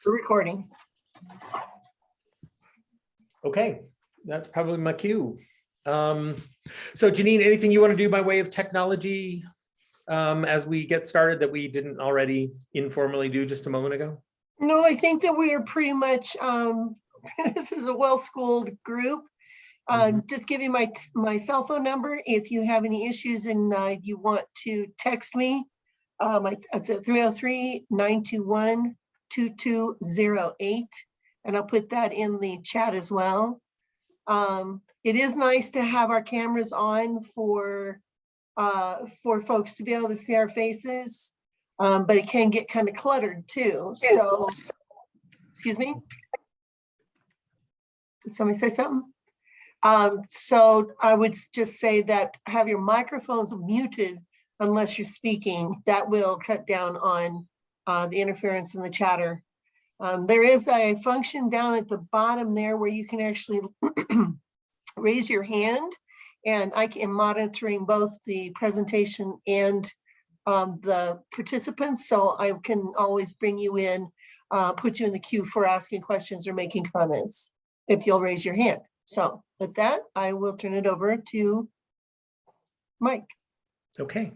We're recording. Okay, that's probably my cue. So Janine, anything you want to do by way of technology as we get started that we didn't already informally do just a moment ago? No, I think that we are pretty much, this is a well-schooled group. Just give you my cell phone number if you have any issues and you want to text me. It's at 303-921-2208, and I'll put that in the chat as well. It is nice to have our cameras on for folks to be able to see our faces, but it can get kind of cluttered too. So, excuse me. Did somebody say something? So I would just say that have your microphones muted unless you're speaking. That will cut down on the interference in the chatter. There is a function down at the bottom there where you can actually raise your hand, and I am monitoring both the presentation and the participants, so I can always bring you in, put you in the queue for asking questions or making comments if you'll raise your hand. So with that, I will turn it over to Mike. Okay.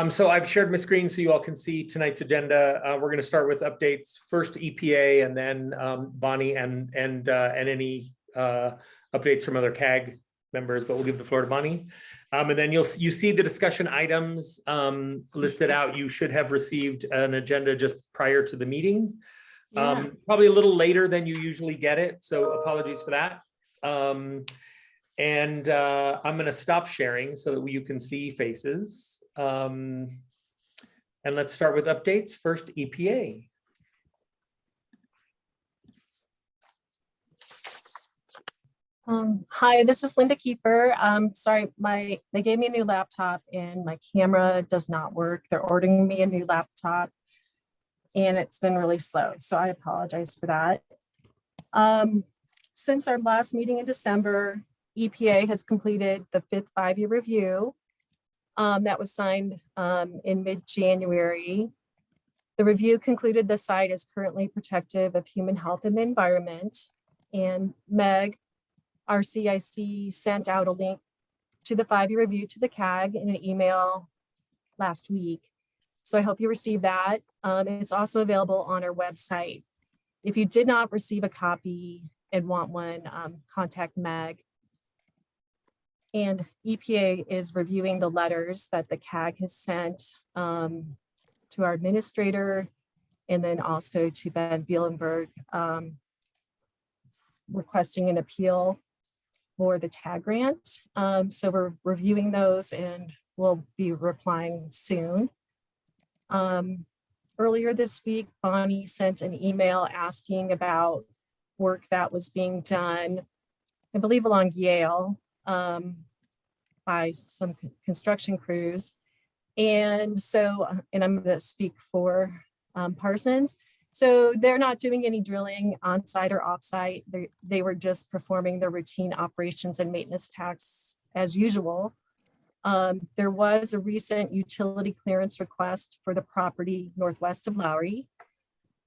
So I've shared my screen so you all can see tonight's agenda. We're going to start with updates, first EPA, and then Bonnie and any updates from other CAG members, but we'll give the floor to Bonnie. And then you see the discussion items listed out. You should have received an agenda just prior to the meeting. Probably a little later than you usually get it, so apologies for that. I'm going to stop sharing so that you can see faces. And let's start with updates. First, EPA. Hi, this is Linda Keeper. Sorry, they gave me a new laptop and my camera does not work. They're ordering me a new laptop and it's been really slow, so I apologize for that. Since our last meeting in December, EPA has completed the 5th 5-year review that was signed in mid-January. The review concluded the site is currently protective of human health and the environment, and Meg, our CIC, sent out a link to the 5-year review to the CAG in an email last week. So I hope you received that. It's also available on our website. If you did not receive a copy and want one, contact Meg. And EPA is reviewing the letters that the CAG has sent to our administrator and then also to Ben Bielenberg, requesting an appeal for the TAG grant. So we're reviewing those and we'll be replying soon. Earlier this week, Bonnie sent an email asking about work that was being done, I believe along Yale, by some construction crews. And so, and I'm going to speak for Parsons. So they're not doing any drilling on site or off site. They were just performing their routine operations and maintenance tasks as usual. There was a recent utility clearance request for the property northwest of Lowry.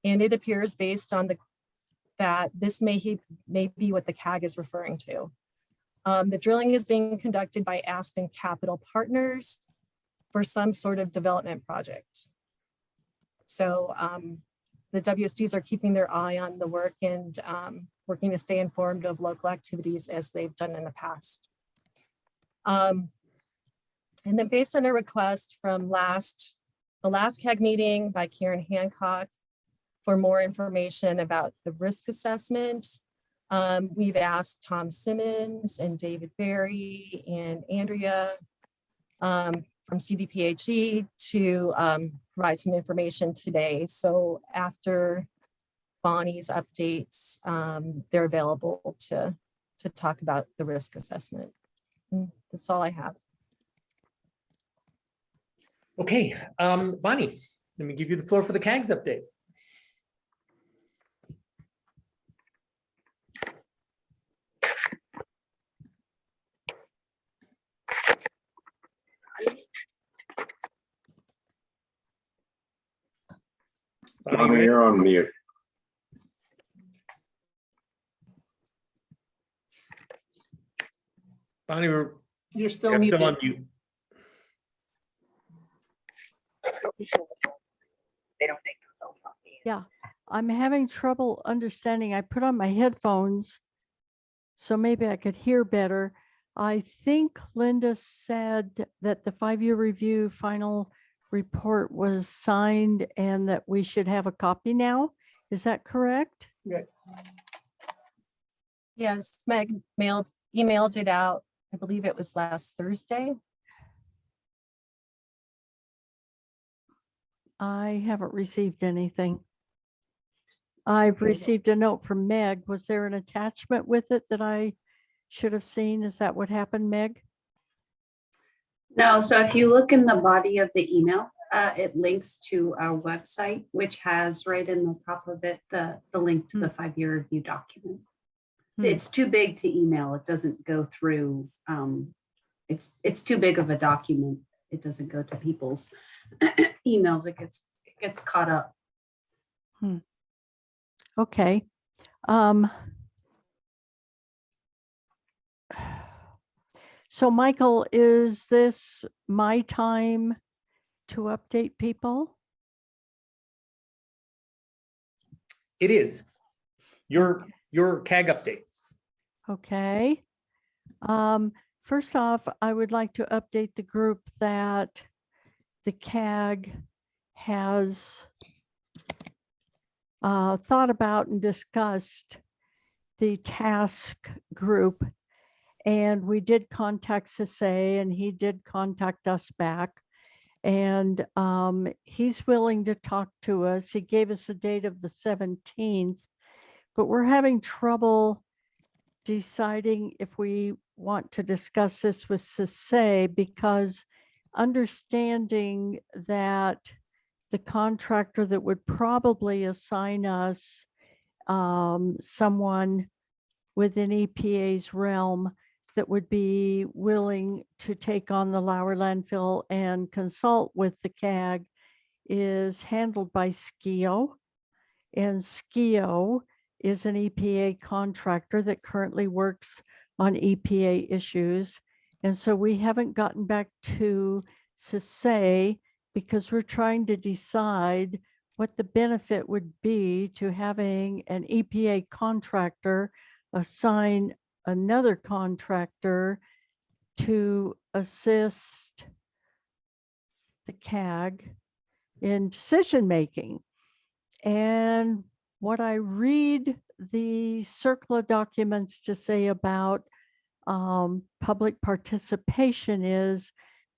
And it appears based on that this may be what the CAG is referring to. The drilling is being conducted by Aspen Capital Partners for some sort of development project. So the WSDs are keeping their eye on the work and working to stay informed of local activities as they've done in the past. And then based on a request from the last CAG meeting by Karen Hancock for more information about the risk assessment, we've asked Tom Simmons and David Berry and Andrea from CDPHE to provide some information today. So after Bonnie's updates, they're available to talk about the risk assessment. And that's all I have. Okay, Bonnie, let me give you the floor for the CAGs update. Bonnie, you're on mute. Bonnie, You're you're still still muted. on mute. They don't take themselves off mute. Yeah, I'm having trouble understanding. I put on my headphones, so maybe I could hear better. I think Linda said that the 5-year review final report was signed and that we should have a copy now. Is that correct? Right. Yes, Meg emailed it out. I believe it was last Thursday. I haven't received anything. I've Okay. received a note from Meg. Was there an attachment with it that I should have seen? Is that what happened, Meg? No, so if you look in the body of the email, it links to our website, which has right in the top of it, the link to the 5-year review document. Hmm. It's too big to email. It doesn't go through, it's too big of a document. It doesn't go to people's emails. It gets caught up. Okay. So Michael, is this my time to update people? It is your CAG updates. Okay. First off, I would like to update the group that the CAG has thought about and discussed the task group. And we did contact Sase and he did contact us back. And he's willing to talk to us. He gave us a date of the 17th, but we're having trouble deciding if we want to discuss this with Sase, because understanding that the contractor that would probably assign us someone within EPA's realm that would be willing to take on the Lowry landfill and consult with the CAG is handled by SKIO. And SKIO is an EPA contractor that currently works on EPA issues. And so we haven't gotten back to Sase because we're trying to decide what the benefit would be to having an EPA contractor assign another contractor to assist the CAG in decision making. And what I read the CERCLA documents to say about public participation is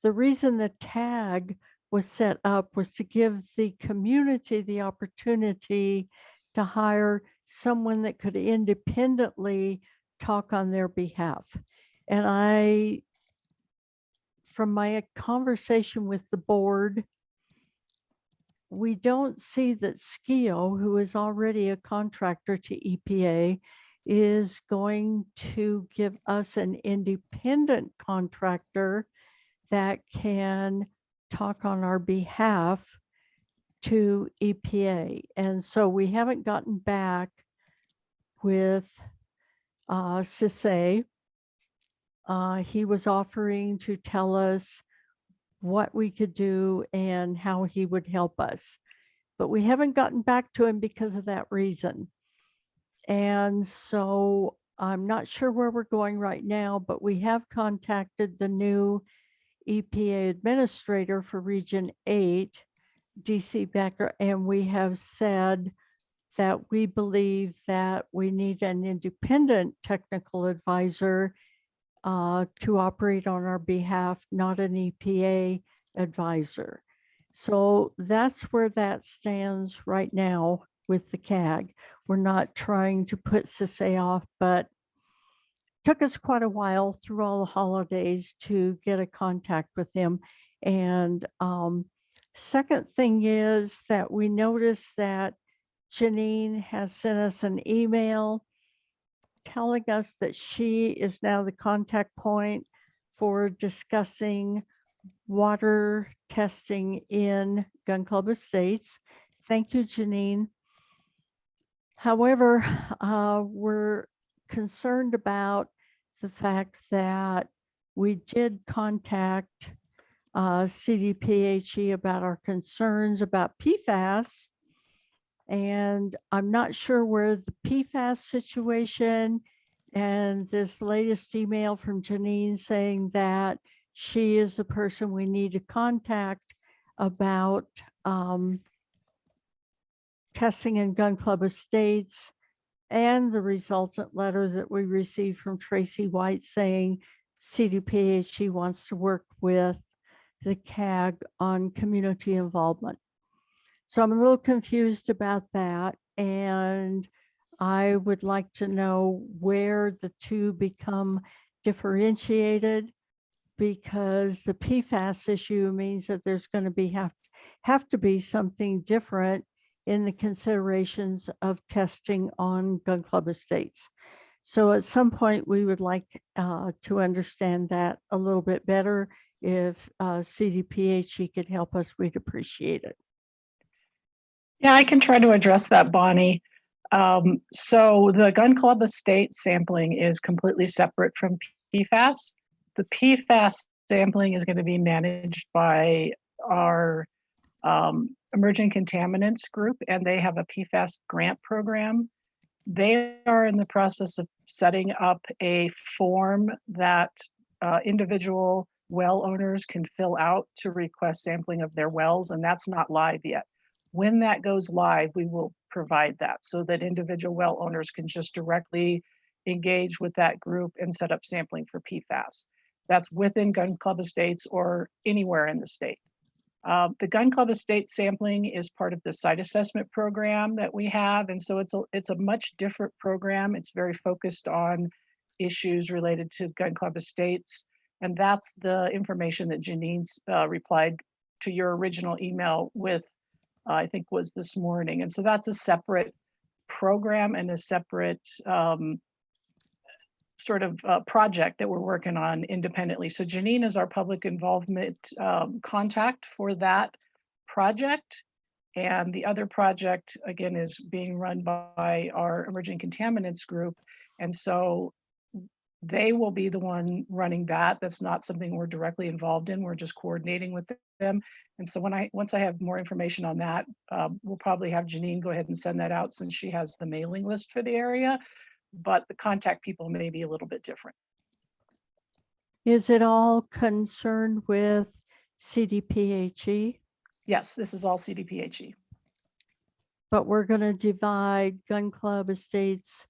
the reason the tag was set up was to give the community the opportunity to hire someone that could independently talk on their behalf. And from my conversation with the board, we don't see that SKIO, who is already a contractor to EPA, is going to give us an independent contractor that can talk on our behalf to EPA. And so we haven't gotten back with Sase. He was offering to tell us what we could do and how he would help us. But we haven't gotten back to him because of that reason. And so I'm not sure where we're going right now, but we have contacted the new EPA administrator for Region 8, DC Becker, and we have said that we believe that we need an independent technical advisor to operate on our behalf, not an EPA advisor. So that's where that stands right now with the CAG. We're not trying to put Sase off, but took us quite a while through all the holidays to get a contact with him. And second thing is that we noticed that Janine has sent us an email telling us that she is now the contact point for discussing water testing in Gun Club Estates. Thank you, Janine. However, we're concerned about the fact that we did contact CDPHE about our concerns about PFAS. And I'm not sure where the PFAS situation and this latest email from Janine saying that she is the person we need to contact about testing in Gun Club Estates, and the resultant letter that we received from Tracy White saying CDPHE wants to work with the CAG on community involvement. So I'm a little confused about that, and I would like to know where the two become differentiated, because the PFAS issue means that there's going to have to be something different in the considerations of testing on Gun Club Estates. So at some point, we would like to understand that a little bit better. If CDPHE could help us, we'd appreciate it. Yeah, I can try to address that, Bonnie. So the Gun Club Estate sampling is completely separate from PFAS. The PFAS sampling is going to be managed by our emerging contaminants group, and they have a PFAS grant program. They are in the process of setting up a form that individual well owners can fill out to request sampling of their wells, and that's not live yet. When that goes live, we will provide that so that individual well owners can just directly engage with that group and set up sampling for PFAS. That's within Gun Club Estates or anywhere in the state. The Gun Club Estate sampling is part of the site assessment program that we have. And so it's a much different program. It's very focused on issues related to Gun Club Estates. And that's the information that Janine's replied to your original email with, I think was this morning. And so that's a separate program and a separate sort of project that we're working on independently. So Janine is our public involvement contact for that project. And the other project, again, is being run by our emerging contaminants group. And so they will be the one running that. That's not something we're directly involved in. We're just coordinating with them. And so once I have more information on that, we'll probably have Janine go ahead and send that out since she has the mailing list for the area. But the contact people may be a little bit different. Is it all concerned with CDPHE? Yes, this is all CDPHE. But we're going to divide Gun Club Estates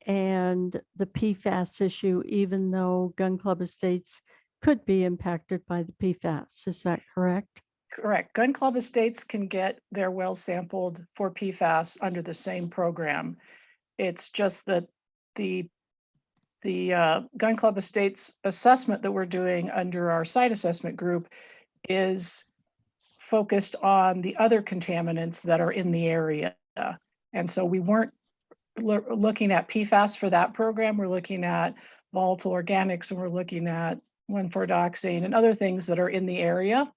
and the PFAS issue, even though Gun Club Estates could be impacted by the PFAS. Is that correct? Correct. Gun Club Estates can get their wells sampled for PFAS under the same program. It's just that the Gun Club Estates assessment that we're doing under our site assessment group is focused on the other contaminants that are in the area. And so we weren't looking at PFAS for that program. We're looking at volatile organics, and we're looking at 1,4-dioxane and other things that are in the area,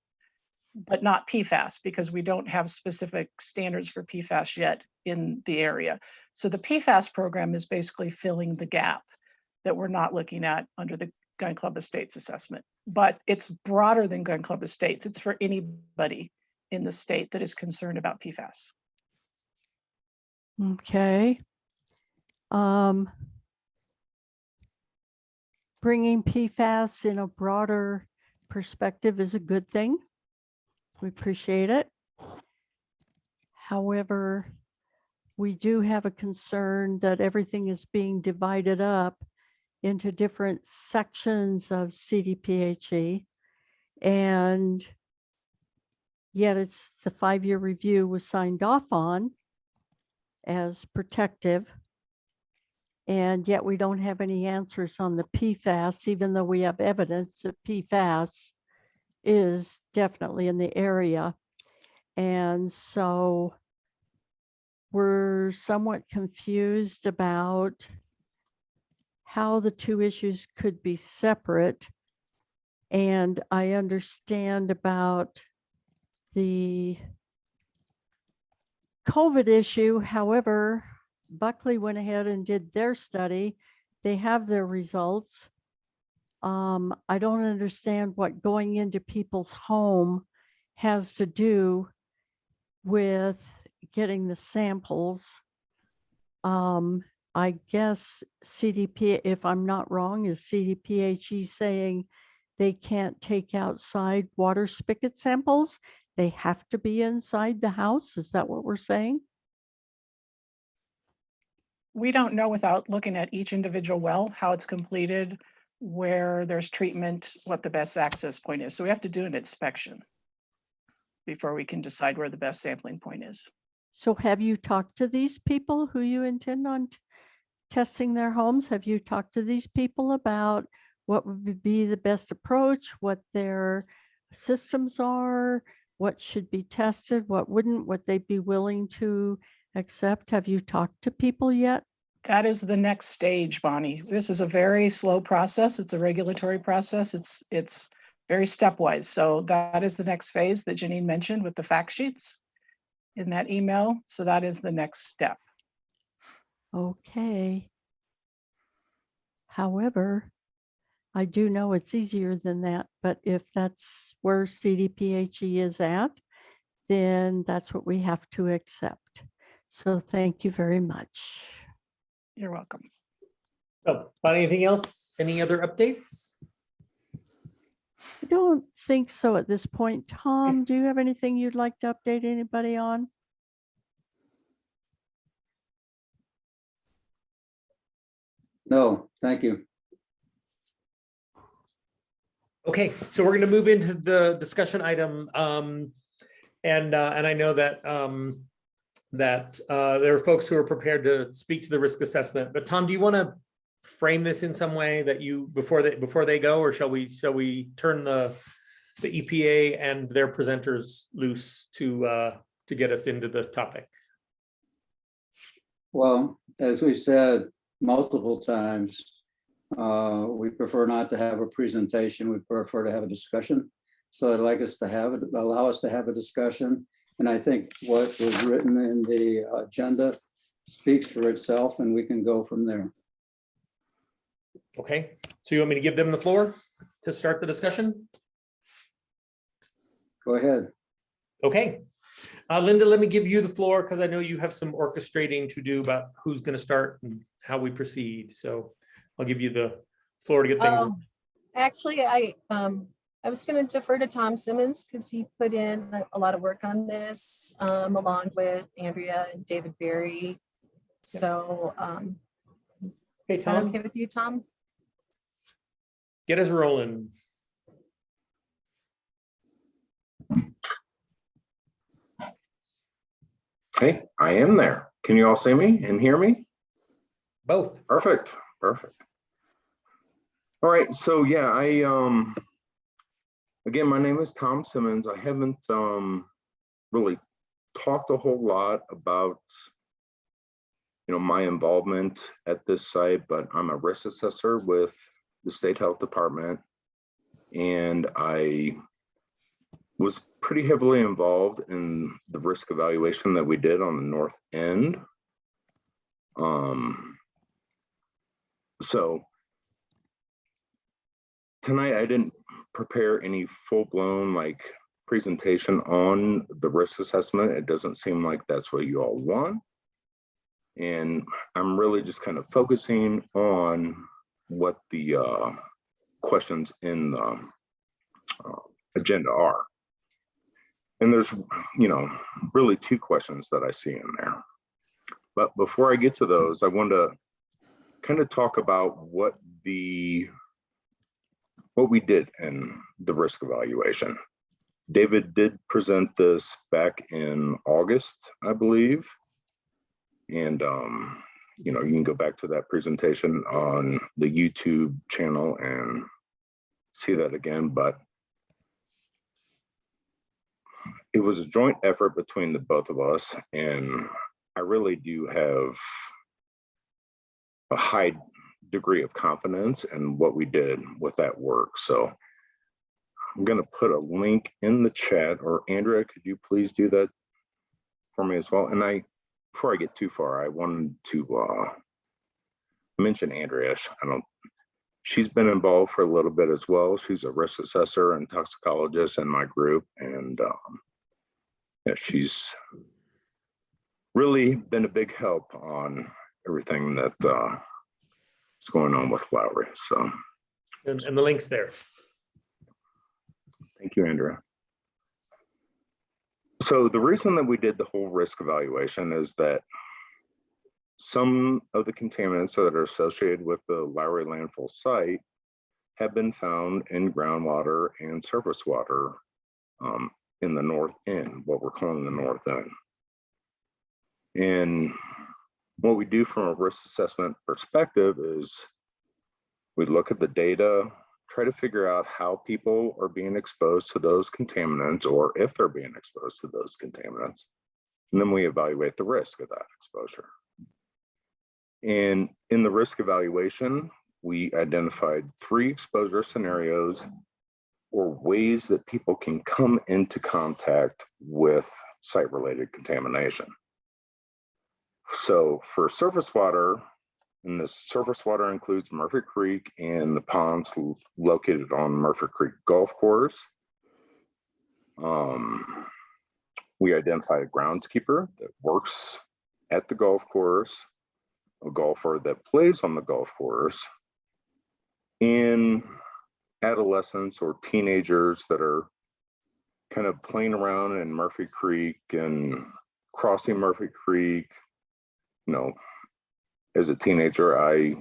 but not PFAS, because we don't have specific standards for PFAS yet in the area. So the PFAS program is basically filling the gap that we're not looking at under the Gun Club Estates assessment. But it's broader than Gun Club Estates. It's for anybody in the state that is concerned about PFAS. Okay. Bringing PFAS in a broader perspective is a good thing. We appreciate it. However, we do have a concern that everything is being divided up into different sections of CDPHE, and yet it's the 5-year review was signed off on as protective, and yet we don't have any answers on the PFAS, even though we have evidence that PFAS is definitely in the area. And so we're somewhat confused about how the two issues could be separate. And I understand about the COVID issue. However, Buckley went ahead and did their study. They have their results. I don't understand what going into people's home has to do with getting the samples. I guess CDP, if I'm not wrong, is CDPHE saying they can't take outside water spigot samples? They have to be inside the house? Is that what we're saying? We don't know without looking at each individual well, how it's completed, where there's treatment, what the best access point is. So we have to do an inspection before we can decide where the best sampling point is. So have you talked to these people who you intend on testing their homes? Have you talked to these people about what would be the best approach, what their systems are, what should be tested, what wouldn't, what they'd be willing to accept? Have you talked to people yet? That is the next stage, Bonnie. This is a very slow process. It's a regulatory process. It's very stepwise. So that is the next phase that Janine mentioned with the fact sheets in that email. So that is the next step. Okay. However, I do know it's easier than that, but if that's where CDPHE is at, then that's what we have to accept. So thank you very much. You're welcome. So, Bonnie, anything else? Any other updates? I don't think so at this point. Tom, do you have anything you'd like to update anybody on? No, thank you. Okay, so we're going to move into the discussion item. And I know that there are folks who are prepared to speak to the risk assessment. But Tom, do you want to frame this in some way that you before they go, or shall we turn the EPA and their presenters loose to get us into the topic? Well, as we said multiple times, we prefer not to have a presentation. We prefer to have a discussion. So I'd like us to allow us to have a discussion. And I think what was written in the agenda speaks for itself, and we can go from there. Okay, so you want me to give them the floor to start the discussion? Go ahead. Okay. Linda, let me give you the floor because I know you have some orchestrating to do about who's going to start and how we proceed. So I'll give you the floor to get things. Actually, I was going to defer to Tom Simmons because he put in a lot of work on this along with Andrea and David Berry. So Hey, is that Tom, okay with you, Tom? get us rolling. Okay, I am there. Can you all see me and hear me? Both. Perfect, perfect. All right, so yeah, again, my name is Tom Simmons. I haven't really talked a whole lot about, my involvement at this site, but I'm a risk assessor with the State Health Department, and I was pretty heavily involved in the risk evaluation that we did on the north end. So tonight I didn't prepare any full-blown presentation on the risk assessment. It doesn't seem like that's what you all want. And I'm really just kind of focusing on what the questions in the agenda are. And there's, really two questions that I see in there. But before I get to those, I want to kind of talk about what we did in the risk evaluation. David did present this back in August, I believe. And, you can go back to that presentation on the YouTube channel and see that again. But it was a joint effort between the both of us, and I really do have a high degree of confidence in what we did with that work. So I'm going to put a link in the chat, or Andrea, could you please do that for me as well? And before I get too far, I wanted to mention Andrea. she's been involved for a little bit as well. She's a risk assessor and toxicologist in my group, and yeah, she's really been a big help on everything that is going on with Lowry. So, And the link's there. thank you, Andrea. So the reason that we did the whole risk evaluation is that some of the contaminants that are associated with the Lowry landfill site have been found in groundwater and surface water in the north end, what we're calling the north end. And what we do from a risk assessment perspective is we look at the data, try to figure out how people are being exposed to those contaminants, or if they're being exposed to those contaminants, and then we evaluate the risk of that exposure. And in the risk evaluation, we identified 3 exposure scenarios or ways that people can come into contact with site-related contamination. So for surface water, and this surface water includes Murphy Creek and the ponds located on Murphy Creek Golf Course. We identified a groundskeeper that works at the golf course, a golfer that plays on the golf course, and adolescents or teenagers that are kind of playing around in Murphy Creek and crossing Murphy Creek. You know, as a teenager, I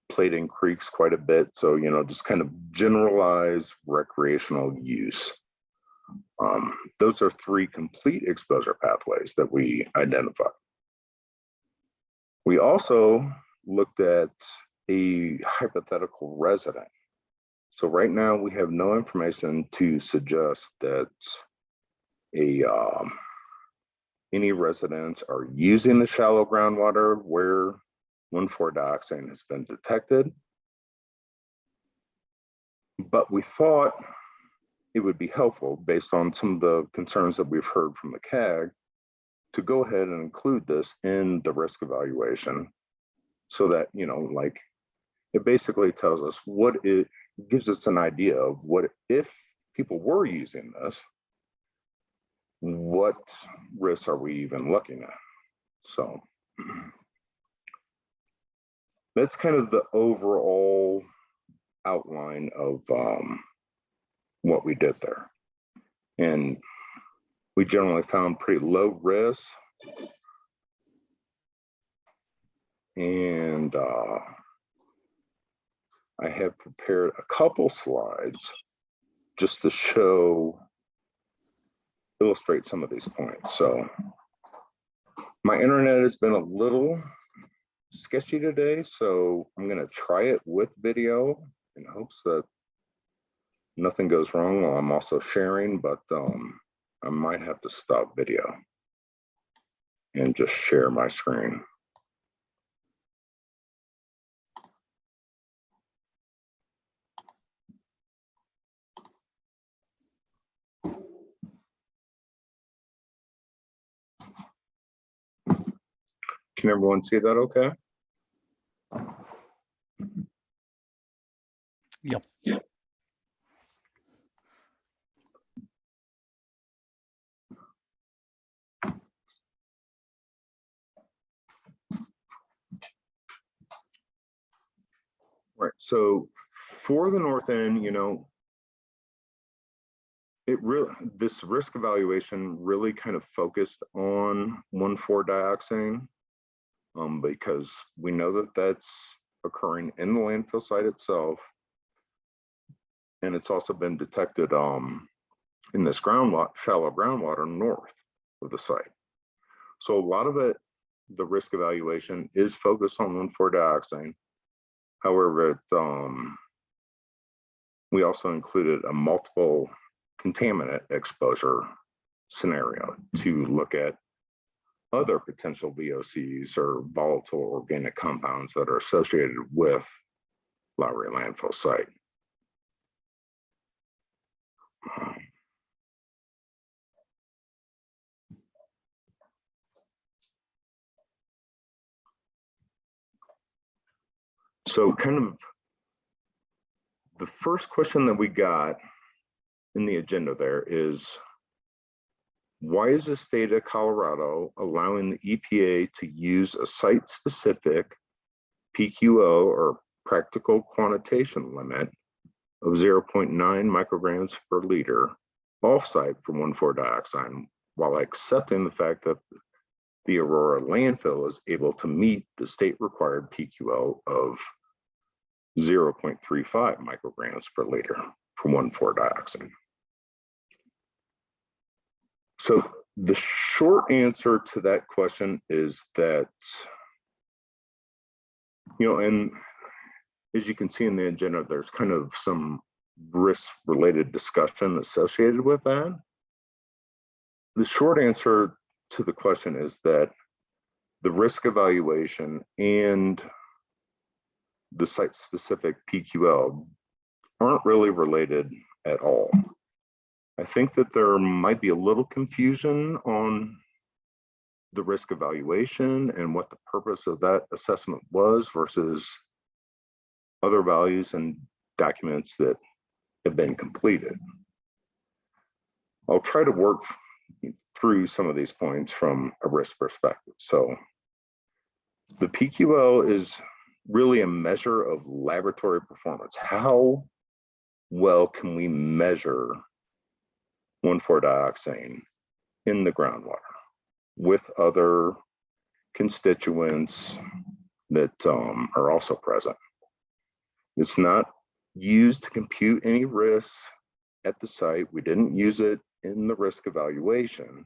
played in creeks quite a bit. So, you know, just kind of generalized recreational use. Those are 3 complete exposure pathways that we identified. We also looked at a hypothetical resident. So right now we have no information to suggest that any residents are using the shallow groundwater where 1,4-dioxane has been detected. But we thought it would be helpful, based on some of the concerns that we've heard from the CAG, to go ahead and include this in the risk evaluation, so that, you know, like, it basically tells us what it gives us an idea of what if people were using this, what risks are we even looking at? So that's kind of the overall outline of what we did there. And we generally found pretty low risk. And I have prepared a couple slides just to illustrate some of these points. So my internet has been a little sketchy today, so I'm going to try it with video in hopes that nothing goes wrong while I'm also sharing, but I might have to stop video and just share my screen. Can everyone see that okay? Yep. Right, so for the north end, you know, this risk evaluation really kind of focused on 1,4-dioxane because we know that that's occurring in the landfill site itself, and it's also been detected in this shallow groundwater north of the site. So a lot of it, the risk evaluation is focused on 1,4-dioxane. However, we also included a multiple contaminant exposure scenario to look at other potential VOCs or volatile organic compounds that are associated with Lowry landfill site. So kind of the first question that we got in the agenda there is, why is the state of Colorado allowing the EPA to use a site-specific PQO or practical quantitation limit of 0.9 micrograms per liter off-site for 1,4-dioxane, while accepting the fact that the Aurora landfill is able to meet the state-required PQO of 0.35 micrograms per liter for 1,4-dioxane? So the short answer to that question is that, and as you can see in the agenda, there's kind of some risk-related discussion associated with that. The short answer to the question is that the risk evaluation and the site-specific PQL aren't really related at all. I think that there might be a little confusion on the risk evaluation and what the purpose of that assessment was versus other values and documents that have been completed. I'll try to work through some of these points from a risk perspective. So the PQL is really a measure of laboratory performance. How well can we measure 1,4-dioxane in the groundwater with other constituents that are also present? It's not used to compute any risks at the site. We didn't use it in the risk evaluation.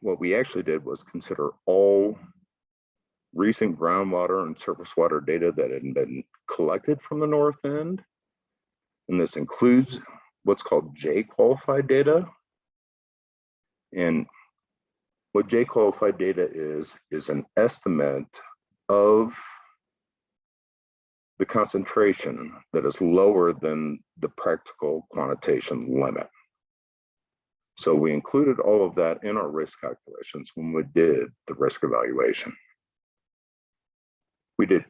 What we actually did was consider all recent groundwater and surface water data that had been collected from the north end. And this includes what's called J-qualified data. And what J-qualified data is an estimate of the concentration that is lower than the practical quantitation limit. So we included all of that in our risk calculations when we did the risk evaluation. We did,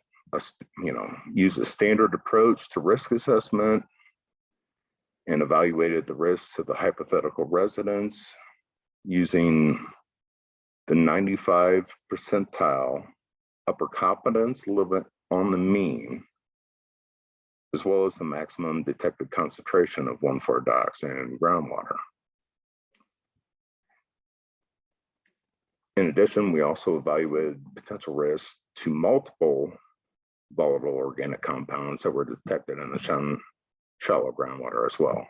use a standard approach to risk assessment and evaluated the risks of the hypothetical residents using the 95 percentile upper confidence limit on the mean, as well as the maximum detected concentration of 1,4-dioxane in groundwater. In addition, we also evaluated potential risks to multiple volatile organic compounds that were detected in the shallow groundwater as well.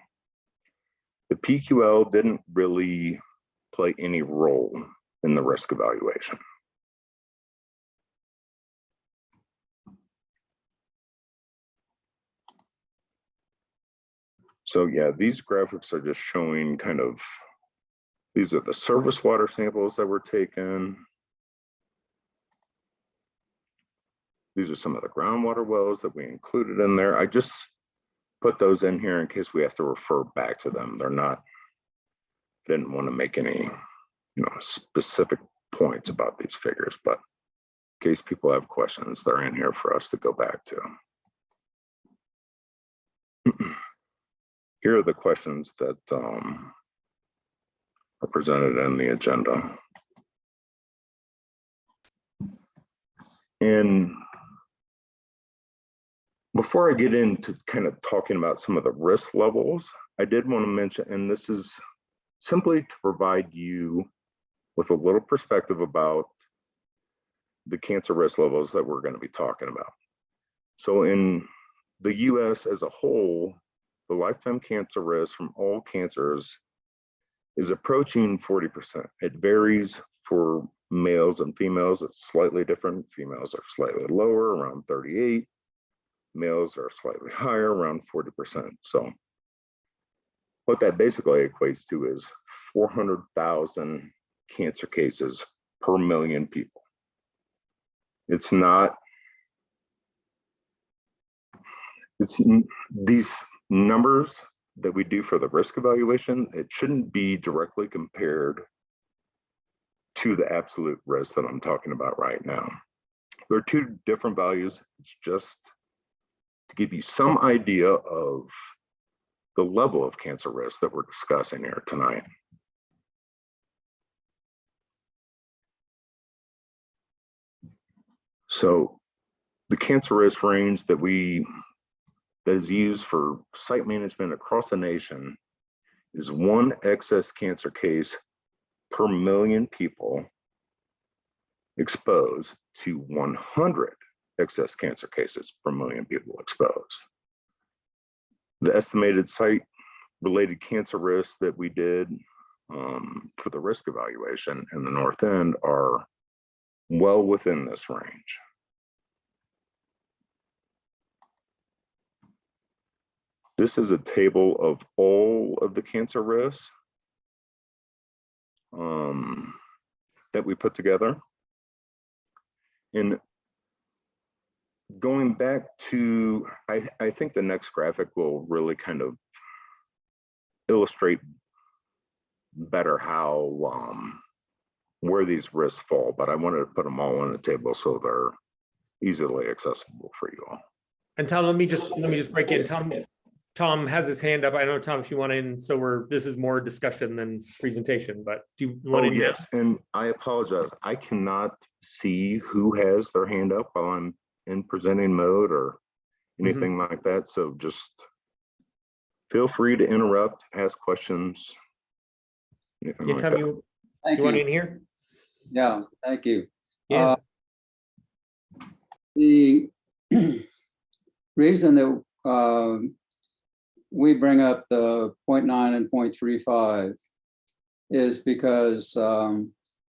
The PQL didn't really play any role in the risk evaluation. So yeah, these graphics are just showing these are the surface water samples that were taken. These are some of the groundwater wells that we included in there. I just put those in here in case we have to refer back to them. Didn't want to make any, specific points about these figures, but in case people have questions, they're in here for us to go back to. Here are the questions that are presented in the agenda. And before I get into kind of talking about some of the risk levels, I did want to mention, and this is simply to provide you with a little perspective about the cancer risk levels that we're going to be talking about. So in the US as a whole, the lifetime cancer risk from all cancers is approaching 40%. It varies for males and females. It's slightly different. Females are slightly lower, around 38. Males are slightly higher, around 40%. So what that basically equates to is 400,000 cancer cases per million people. It's these numbers that we do for the risk evaluation, it shouldn't be directly compared to the absolute risk that I'm talking about right now. There are two different values. It's just to give you some idea of the level of cancer risk that we're discussing here tonight. So the cancer risk range that is used for site management across the nation is 1 excess cancer case per million people exposed to 100 excess cancer cases per million people exposed. The estimated site-related cancer risks that we did for the risk evaluation in the North End are well within this range. This is a table of all of the cancer risks that we put together. And going back to, I think the next graphic will really kind of illustrate better how where these risks fall, but I wanted to put them all on the table so they're easily accessible for you all. And Tom, let me just break in. Tom has his hand up. I know, Tom, if you want in, so this is more discussion than presentation, but do you want to? Yes, and I apologize. I cannot see who has their hand up while I'm in presenting mode or anything like that. So just feel free to interrupt, ask questions. Yeah, Tom, you want in here? Yeah, thank you. Yeah. The reason that we bring up the 0.9 and 0.35 is because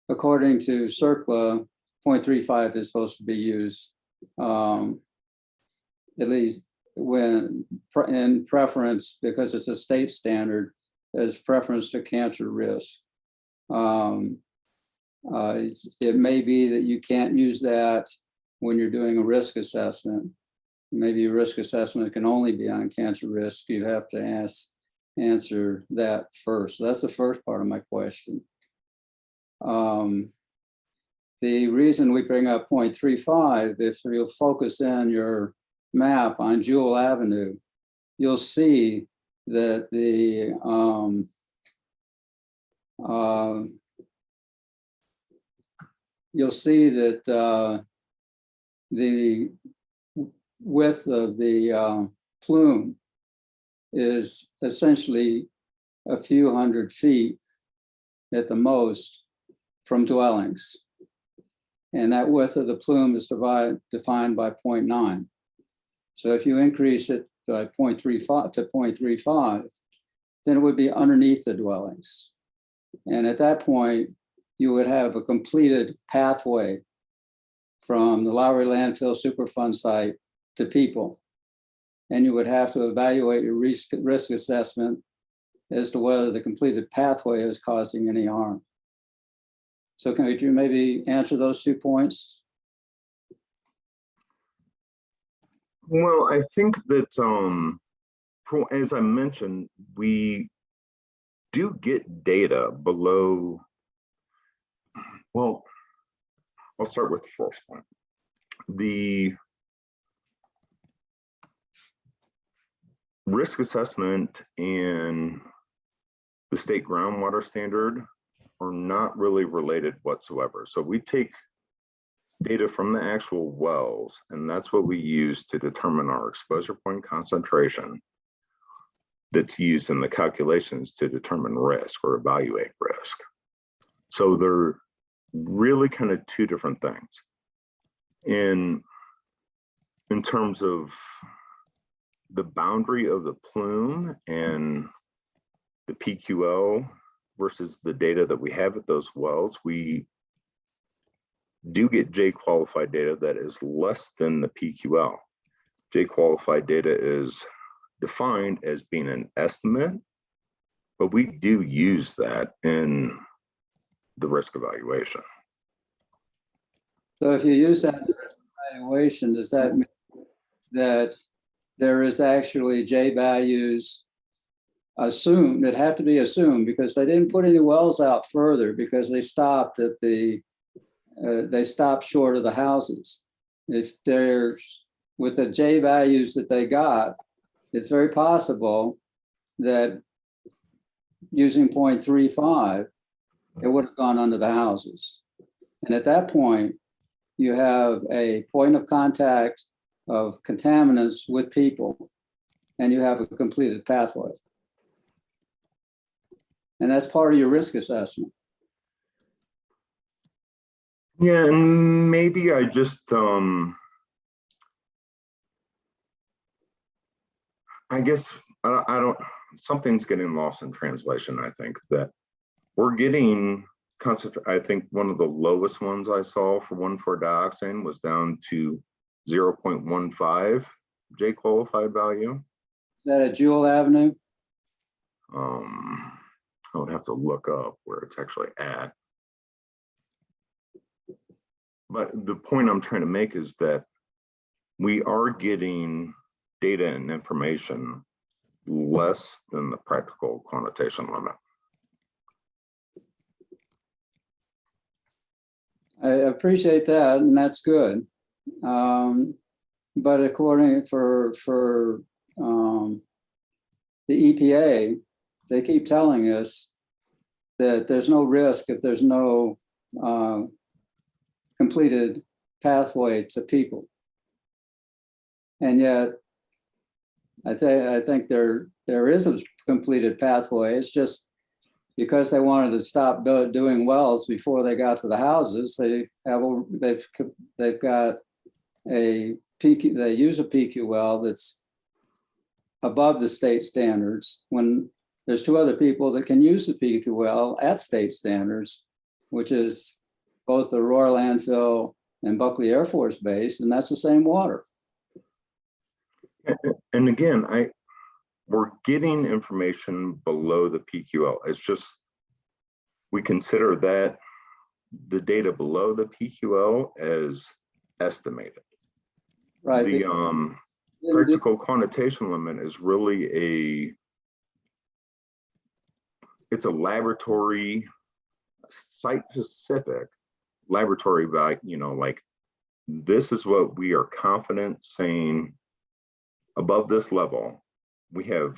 according to CERCLA, 0.35 is supposed to be used at least when in preference, because it's a state standard, as preference to cancer risk. It may be that you can't use that when you're doing a risk assessment. Maybe a risk assessment can only be on cancer risk. You have to answer that first. So that's the first part of my question. The reason we bring up 0.35, if you'll focus in your map on Jewel Avenue, you'll see that the the width of the plume is essentially a few hundred feet at the most from dwellings. And that width of the plume is defined by 0.9. So if you increase it by 0.35 to 0.35, then it would be underneath the dwellings. And at that point, you would have a completed pathway from the Lowry Landfill Superfund site to people. And you would have to evaluate your risk assessment as to whether the completed pathway is causing any harm. So could you maybe answer those 2 points? Well, I think that, as I mentioned, we do get data below. Well, I'll start with the first one. The risk assessment and the state groundwater standard are not really related whatsoever. So we take data from the actual wells, and that's what we use to determine our exposure point concentration that's used in the calculations to determine risk or evaluate risk. So they're really kind of 2 different things. In terms of the boundary of the plume and the PQL versus the data that we have at those wells, we do get J qualified data that is less than the PQL. J qualified data is defined as being an estimate, but we do use that in the risk evaluation. So if you use that evaluation, does that mean that there is actually J values assumed, that have to be assumed, because they didn't put any wells out further because they stopped at they stopped short of the houses. If there's with the J values that they got, it's very possible that using 0.35, it would have gone under the houses. And at that point, you have a point of contact of contaminants with people, and you have a completed pathway. And that's part of your risk assessment. Yeah, and maybe I just, I guess, I don't, something's getting lost in translation. I think that we're getting I think one of the lowest ones I saw for 1,4-dioxane was down to 0.15 J qualified value. Is that at Jewel Avenue? I would have to look up where it's actually at. But the point I'm trying to make is that we are getting data and information less than the practical connotation limit. I appreciate that, and that's good. But according for the EPA, they keep telling us that there's no risk if there's no completed pathway to people. And yet, I think there is a completed pathway. It's just because they wanted to stop doing wells before they got to the houses. They've got a PQ. They use a PQ well that's above the state standards. When there's two other people that can use the PQ well at state standards, which is both the Aurora Landfill and Buckley Air Force Base, and that's the same water. And again, we're getting information below the PQL. It's just, we consider that the data below the PQL as estimated. Right. The practical connotation limit is really it's a laboratory, site-specific laboratory value, you know, like this is what we are confident saying above this level. We have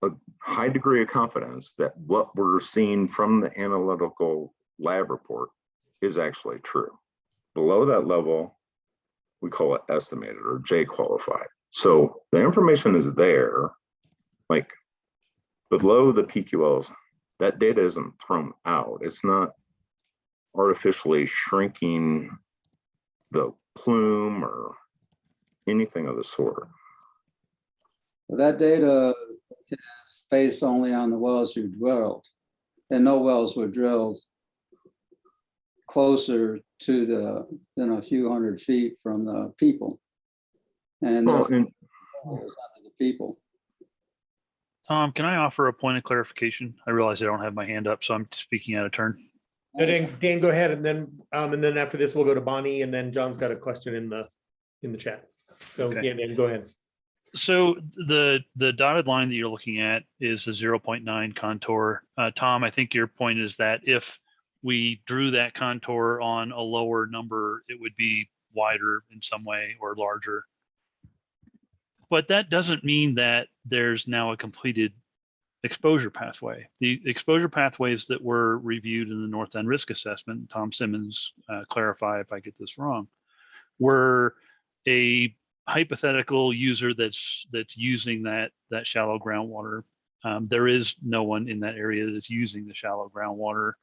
a high degree of confidence that what we're seeing from the analytical lab report is actually true. Below that level, we call it estimated or J qualified. So the information is there, like below the PQLs, that data isn't thrown out. It's not artificially shrinking the plume or anything of the sort. That data is based only on the wells you drilled, and no wells were drilled closer to than a few hundred feet from the people. And it was under the people. Tom, can I offer a point of clarification? I realize I don't have my hand up, so I'm speaking out of turn. No, Dan, go ahead, and then after this, we'll go to Bonnie, and then John's got a question in the chat. So Okay. yeah, Dan, go ahead. So the dotted line that you're looking at is the 0.9 contour. Tom, I think your point is that if we drew that contour on a lower number, it would be wider in some way or larger. But that doesn't mean that there's now a completed exposure pathway. The exposure pathways that were reviewed in the North End risk assessment, Tom Simmons, clarify if I get this wrong, were a hypothetical user that's using that shallow groundwater. There is no one in that area that's using the shallow groundwater,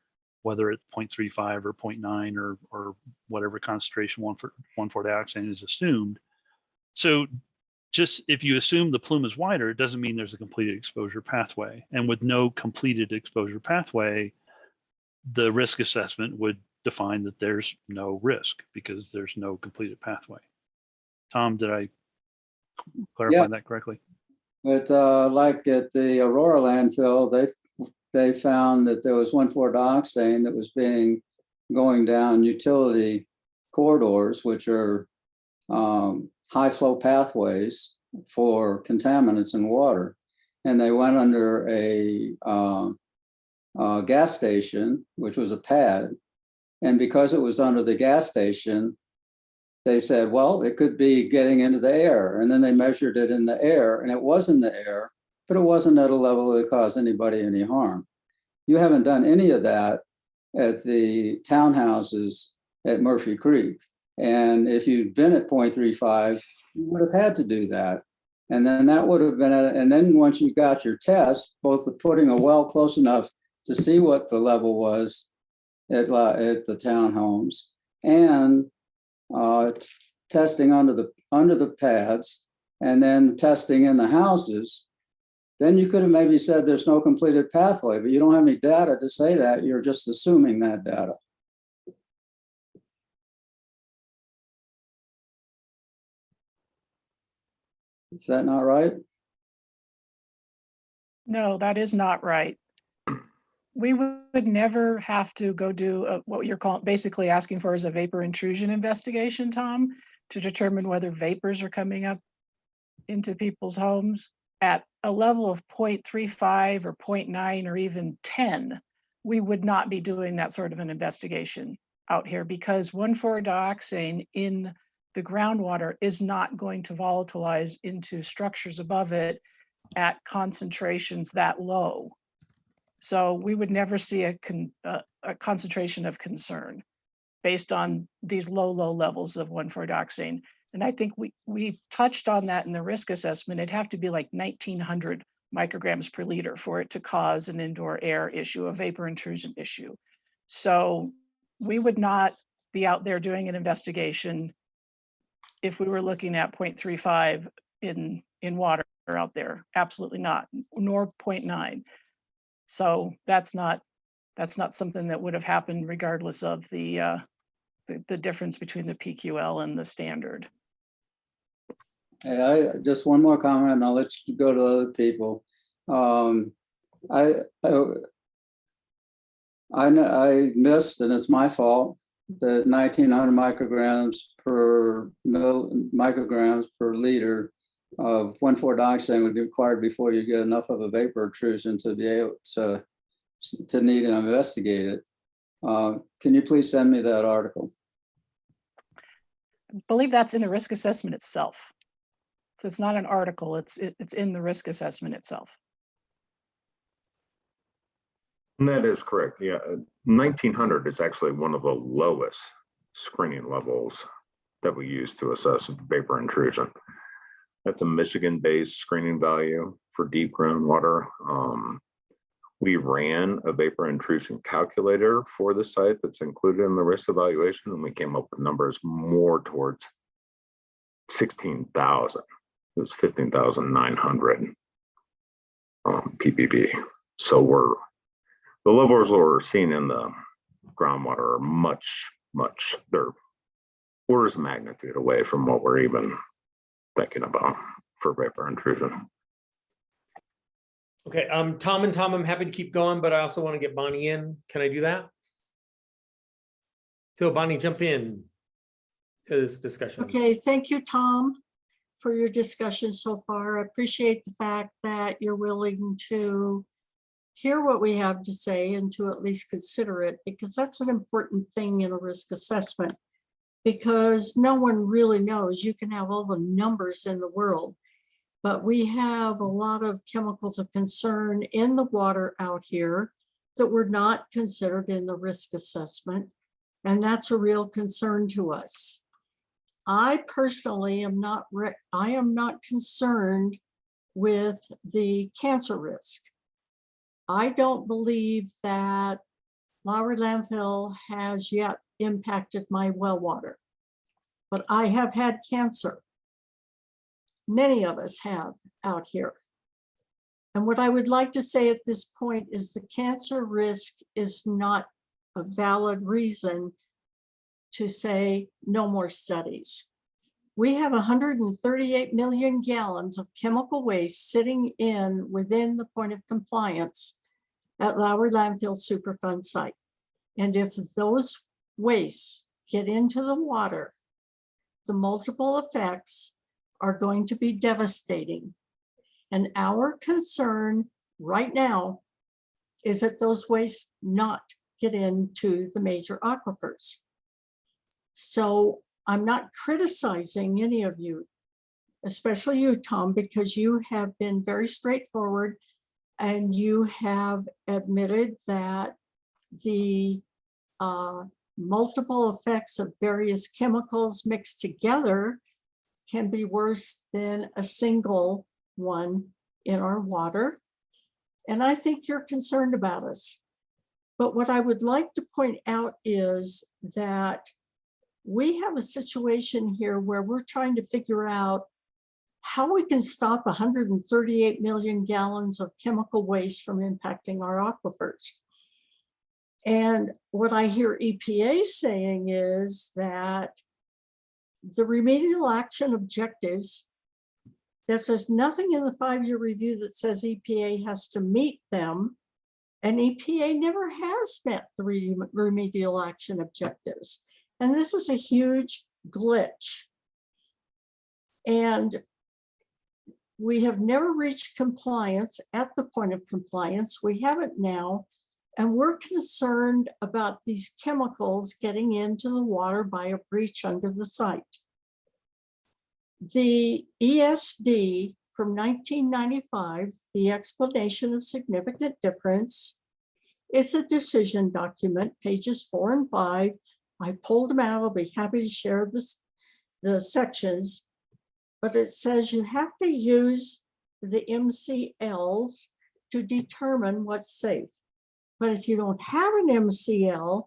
whether it's 0.35 or 0.9 or whatever concentration 1,4-dioxane is assumed. So just if you assume the plume is wider, it doesn't mean there's a completed exposure pathway. And with no completed exposure pathway, the risk assessment would define that there's no risk because there's no completed pathway. Tom, did I clarify that correctly? But like at the Aurora landfill, they found that there was 1,4-dioxane that was going down utility corridors, which are high flow pathways for contaminants in water. And they went under a gas station, which was a pad. And because it was under the gas station, they said, well, it could be getting into the air. And then they measured it in the air, and it was in the air, but it wasn't at a level that caused anybody any harm. You haven't done any of that at the townhouses at Murphy Creek. And if you'd been at 0.35, you would have had to do that. And then that would have been, and then once you got your test, both the putting a well close enough to see what the level was at the townhomes and testing under the pads and then testing in the houses, then you could have maybe said there's no completed pathway, but you don't have any data to say that. You're just assuming that data. Is that not right? No, that is not right. We would never have to go do what you're basically asking for is a vapor intrusion investigation, Tom, to determine whether vapors are coming up into people's homes. At a level of 0.35 or 0.9 or even 10, we would not be doing that sort of an investigation out here because 1,4-dioxane in the groundwater is not going to volatilize into structures above it at concentrations that low. So we would never see a concentration of concern based on these low levels of 1,4-dioxane. And I think we touched on that in the risk assessment. It'd have to be like 1,900 micrograms per liter for it to cause an indoor air issue, a vapor intrusion issue. So we would not be out there doing an investigation if we were looking at 0.35 in water out there. Absolutely not, nor 0.9. So that's not something that would have happened regardless of the difference between the PQL and the standard. Hey, just one more comment and I'll let you go to other people. I missed, and it's my fault, the 1,900 micrograms per liter of 1,4-dioxane would be required before you get enough of a vapor intrusion to be able to need to investigate it. Can you please send me that article? I believe that's in the risk assessment itself. So it's not an article, it's in the risk assessment itself. And that is correct. Yeah, 1,900 is actually one of the lowest screening levels that we use to assess vapor intrusion. That's a Michigan-based screening value for deep groundwater. We ran a vapor intrusion calculator for the site that's included in the risk evaluation, and we came up with numbers more towards 16,000. It was 15,900 ppb. So the levels we're seeing in the groundwater are much, they're orders of magnitude away from what we're even thinking about for vapor intrusion. Okay, Tom, I'm happy to keep going, but I also want to get Bonnie in. Can I do that? So Bonnie, jump in to this discussion. Okay, thank you, Tom, for your discussion so far. I appreciate the fact that you're willing to hear what we have to say and to at least consider it, because that's an important thing in a risk assessment, because no one really knows. You can have all the numbers in the world, but we have a lot of chemicals of concern in the water out here that were not considered in the risk assessment. And that's a real concern to us. I personally am not concerned with the cancer risk. I don't believe that Lowry landfill has yet impacted my well water, but I have had cancer. Many of us have out here. And what I would like to say at this point is the cancer risk is not a valid reason to say no more studies. We have 138 million gallons of chemical waste sitting within the point of compliance at Lowry Landfill Superfund site. And if those wastes get into the water, the multiple effects are going to be devastating. And our concern right now is that those wastes not get into the major aquifers. So I'm not criticizing any of you, especially you, Tom, because you have been very straightforward and you have admitted that the multiple effects of various chemicals mixed together can be worse than a single one in our water. And I think you're concerned about us. But what I would like to point out is that we have a situation here where we're trying to figure out how we can stop 138 million gallons of chemical waste from impacting our aquifers. And what I hear EPA saying is that the remedial action objectives, there's nothing in the 5-year review that says EPA has to meet them. And EPA never has met the remedial action objectives. And this is a huge glitch. And we have never reached compliance at the point of compliance. We haven't now. And we're concerned about these chemicals getting into the water by a breach under the site. The ESD from 1995, the explanation of significant difference, it's a decision document, pages 4 and 5. I pulled them out. I'll be happy to share the sections, but it says you have to use the MCLs to determine what's safe. But if you don't have an MCL,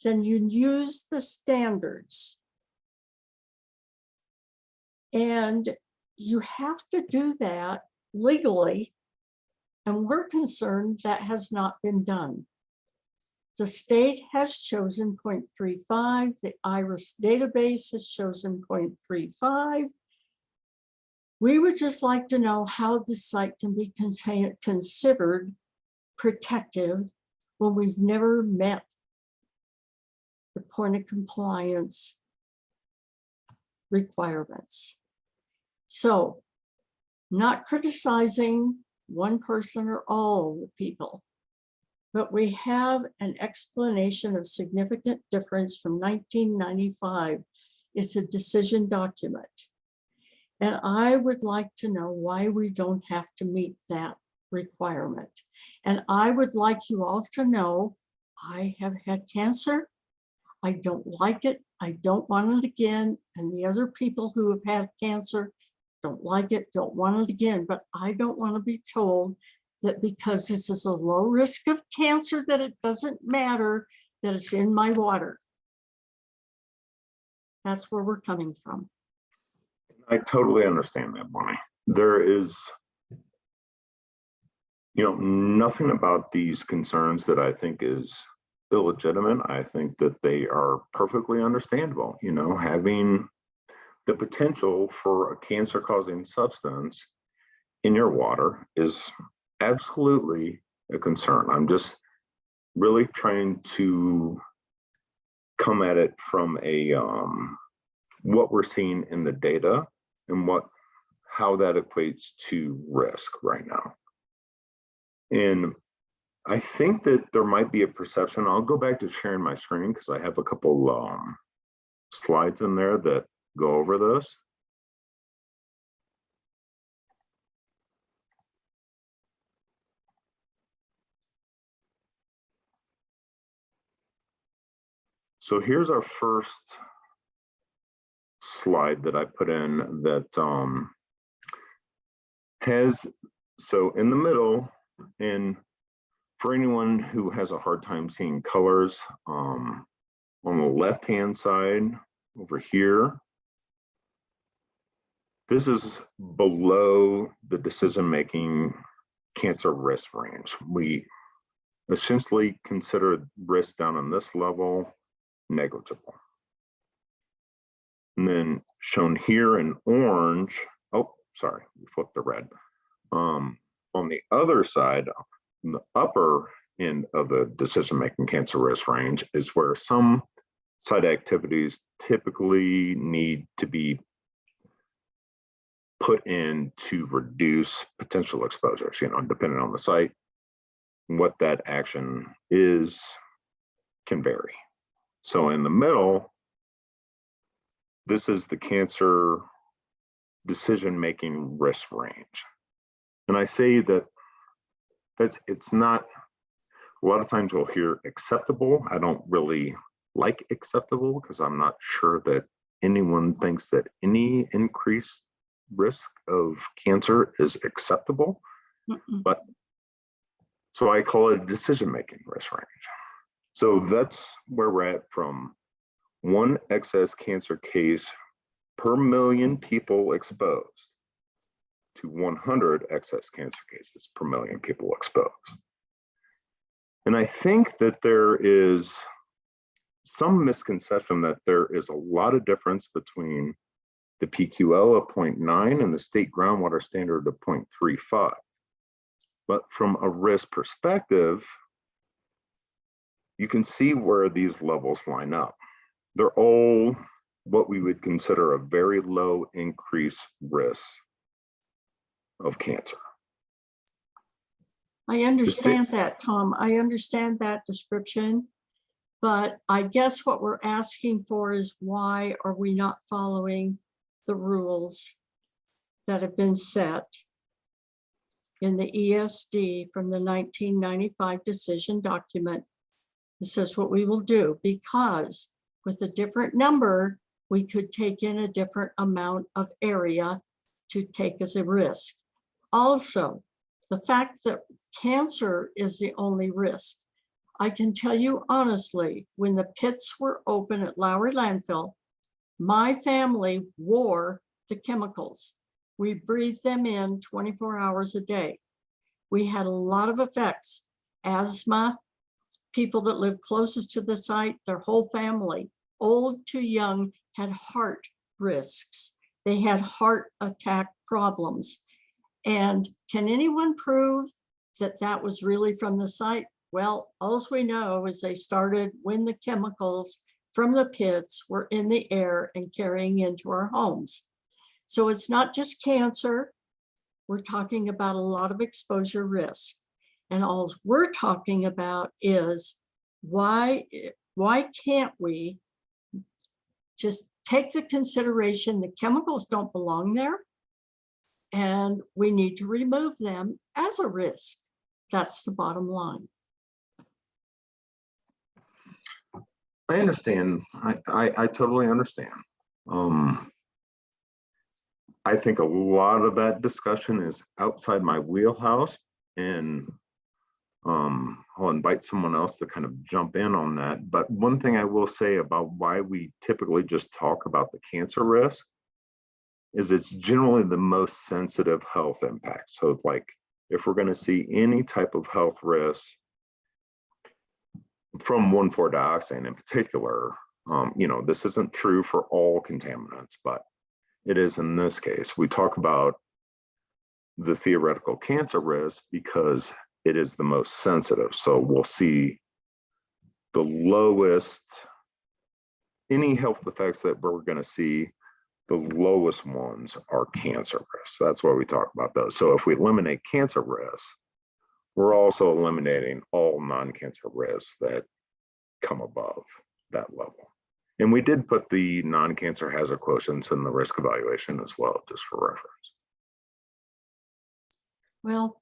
then you use the standards. And you have to do that legally. And we're concerned that has not been done. The state has chosen 0.35. The IRIS database has chosen 0.35. We would just like to know how the site can be considered protective when we've never met the point of compliance requirements. So, not criticizing one person or all the people, but we have an explanation of significant difference from 1995. It's a decision document. And I would like to know why we don't have to meet that requirement. And I would like you all to know, I have had cancer. I don't like it. I don't want it again. And the other people who have had cancer don't like it, don't want it again. But I don't want to be told that because this is a low risk of cancer, that it doesn't matter that it's in my water. That's where we're coming from. I totally understand that, Bonnie. There is, nothing about these concerns that I think is illegitimate. I think that they are perfectly understandable. Having the potential for a cancer-causing substance in your water is absolutely a concern. I'm just really trying to come at it from a what we're seeing in the data and how that equates to risk right now. And I think that there might be a perception. I'll go back to sharing my screen because I have a couple slides in there that go over this. So here's our first slide that I put in that so in the middle, and for anyone who has a hard time seeing colors, on the left-hand side over here, this is below the decision-making cancer risk range. We essentially consider risk down on this level negligible. And then shown here in orange, oh, sorry, we flipped to red. On the other side, in the upper end of the decision-making cancer risk range is where some site activities typically need to be put in to reduce potential exposures, depending on the site. What that action is can vary. So in the middle, this is the cancer decision-making risk range. And I say that it's not, a lot of times we'll hear acceptable. I don't really like acceptable because I'm not sure that anyone thinks that any increased risk of cancer is acceptable. But so I call it a decision-making risk range. So that's where we're at from one excess cancer case per million people exposed to 100 excess cancer cases per million people exposed. And I think that there is some misconception that there is a lot of difference between the PQL of 0.9 and the state groundwater standard of 0.35. But from a risk perspective, you can see where these levels line up. They're all what we would consider a very low increase risk of cancer. I understand that, Tom. I understand that description. But I guess what we're asking for is why are we not following the rules that have been set in the ESD from the 1995 decision document? This is what we will do, because with a different number, we could take in a different amount of area to take as a risk. Also, the fact that cancer is the only risk. I can tell you honestly, when the pits were open at Lowry Landfill, my family wore the chemicals. We breathed them in 24 hours a day. We had a lot of effects, asthma, people that lived closest to the site, their whole family, old to young, had heart risks. They had heart attack problems. And can anyone prove that that was really from the site? Well, all we know is they started when the chemicals from the pits were in the air and carrying into our homes. So it's not just cancer. We're talking about a lot of exposure risk. And all we're talking about is why can't we just take the consideration the chemicals don't belong there and we need to remove them as a risk. That's the bottom line. I understand. I totally understand. I think a lot of that discussion is outside my wheelhouse, and I'll invite someone else to kind of jump in on that. But one thing I will say about why we typically just talk about the cancer risk is it's generally the most sensitive health impact. So like if we're going to see any type of health risk from 1,4-dioxane in particular, this isn't true for all contaminants, but it is in this case. We talk about the theoretical cancer risk because it is the most sensitive. So we'll see the lowest, any health effects that we're going to see, the lowest ones are cancer risks. That's why we talk about those. So if we eliminate cancer risks, we're also eliminating all non-cancer risks that come above that level. And we did put the non-cancer hazard quotients in the risk evaluation as well, just for reference. Well,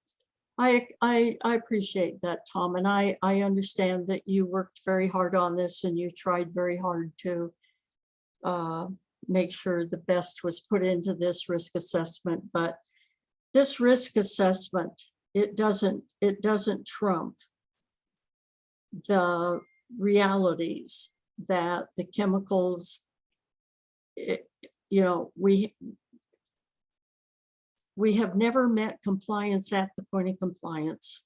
I appreciate that, Tom, and I understand that you worked very hard on this and you tried very hard to make sure the best was put into this risk assessment. But this risk assessment, it doesn't trump the realities that the chemicals, we have never met compliance at the point of compliance.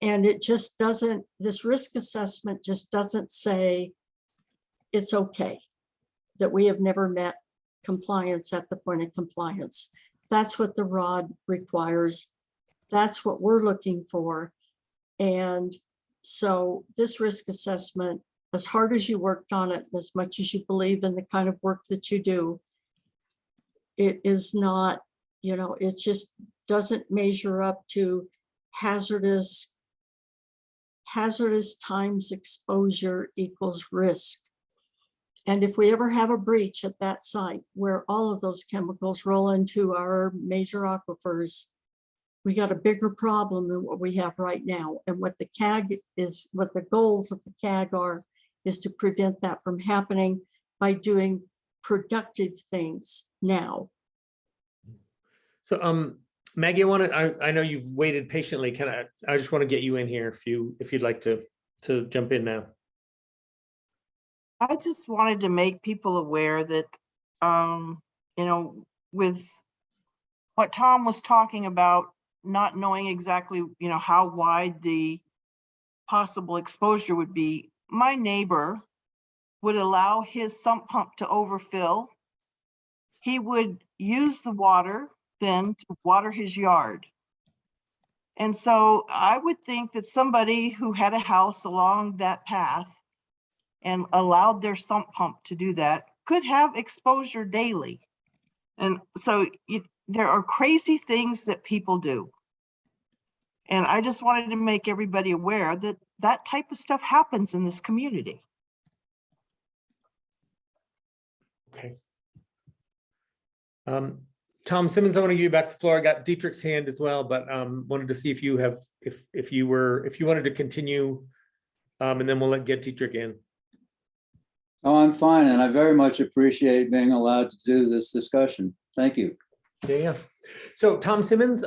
And it just doesn't, this risk assessment just doesn't say it's okay that we have never met compliance at the point of compliance. That's what the ROD requires. That's what we're looking for. And so this risk assessment, as hard as you worked on it, as much as you believe in the kind of work that you do, it is not, it just doesn't measure up to hazardous times exposure equals risk. And if we ever have a breach at that site where all of those chemicals roll into our major aquifers, we got a bigger problem than what we have right now. And what the CAG is, what the goals of the CAG are, is to prevent that from happening by doing productive things now. So Maggie, I know you've waited patiently. I just want to get you in here if you'd like to jump in now. I just wanted to make people aware that, you know, with what Tom was talking about, not knowing exactly, you know, how wide the possible exposure would be, my neighbor would allow his sump pump to overfill. He would use the water then to water his yard. And so I would think that somebody who had a house along that path and allowed their sump pump to do that could have exposure daily. And so there are crazy things that people do. And I just wanted to make everybody aware that that type of stuff happens in this community. Okay. Tom Simmons, I want to give you back the floor. I got Dietrich's hand as well, but wanted to see if you have, if you wanted to continue, and then we'll get Dietrich in. Oh, I'm fine, and I very much appreciate being allowed to do this discussion. Thank you. Yeah. So Tom Simmons,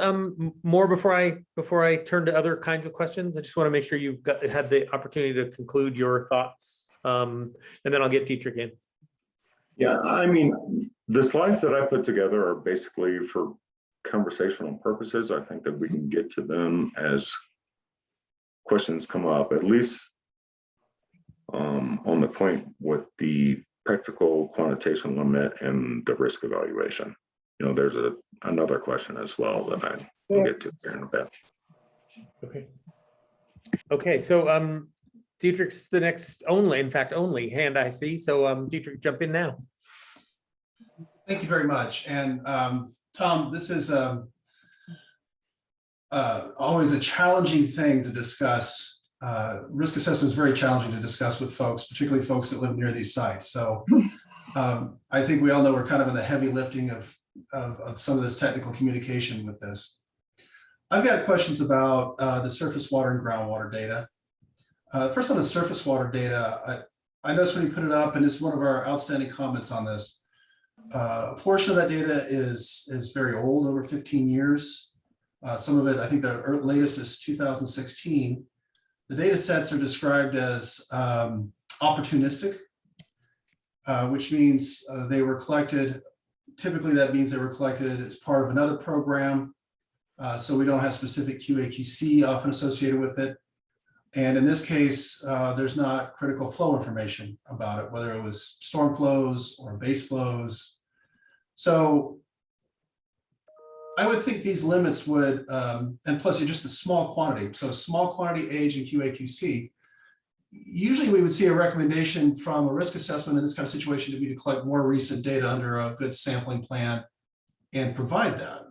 more before I turn to other kinds of questions, I just want to make sure you've had the opportunity to conclude your thoughts, and then I'll get Dietrich in. Yeah, I mean, the slides that I put together are basically for conversational purposes. I think that we can get to them as questions come up, at least on the point with the practical quantitation limit and the risk evaluation. You know, there's another question as well that I will get to here in a bit. Okay. Okay, so Dietrich's the next only hand I see. So Dietrich, jump in now. Thank you very much. And Tom, this is always a challenging thing to discuss. Risk assessment is very challenging to discuss with folks, particularly folks that live near these sites. So I think we all know we're kind of in the heavy lifting of some of this technical communication with this. I've got questions about the surface water and groundwater data. First on the surface water data, I noticed when you put it up, and it's one of our outstanding comments on this, a portion of that data is very old, over 15 years. Some of it, I think the latest is 2016. The data sets are described as opportunistic, which means they were collected. Typically, that means they were collected as part of another program. So we don't have specific QA/QC often associated with it. And in this case, there's not critical flow information about it, whether it was storm flows or base flows. So I would think these limits would, and plus you're just a small quantity. So small quantity age and QA/QC. Usually we would see a recommendation from a risk assessment in this kind of situation to be to collect more recent data under a good sampling plan and provide that.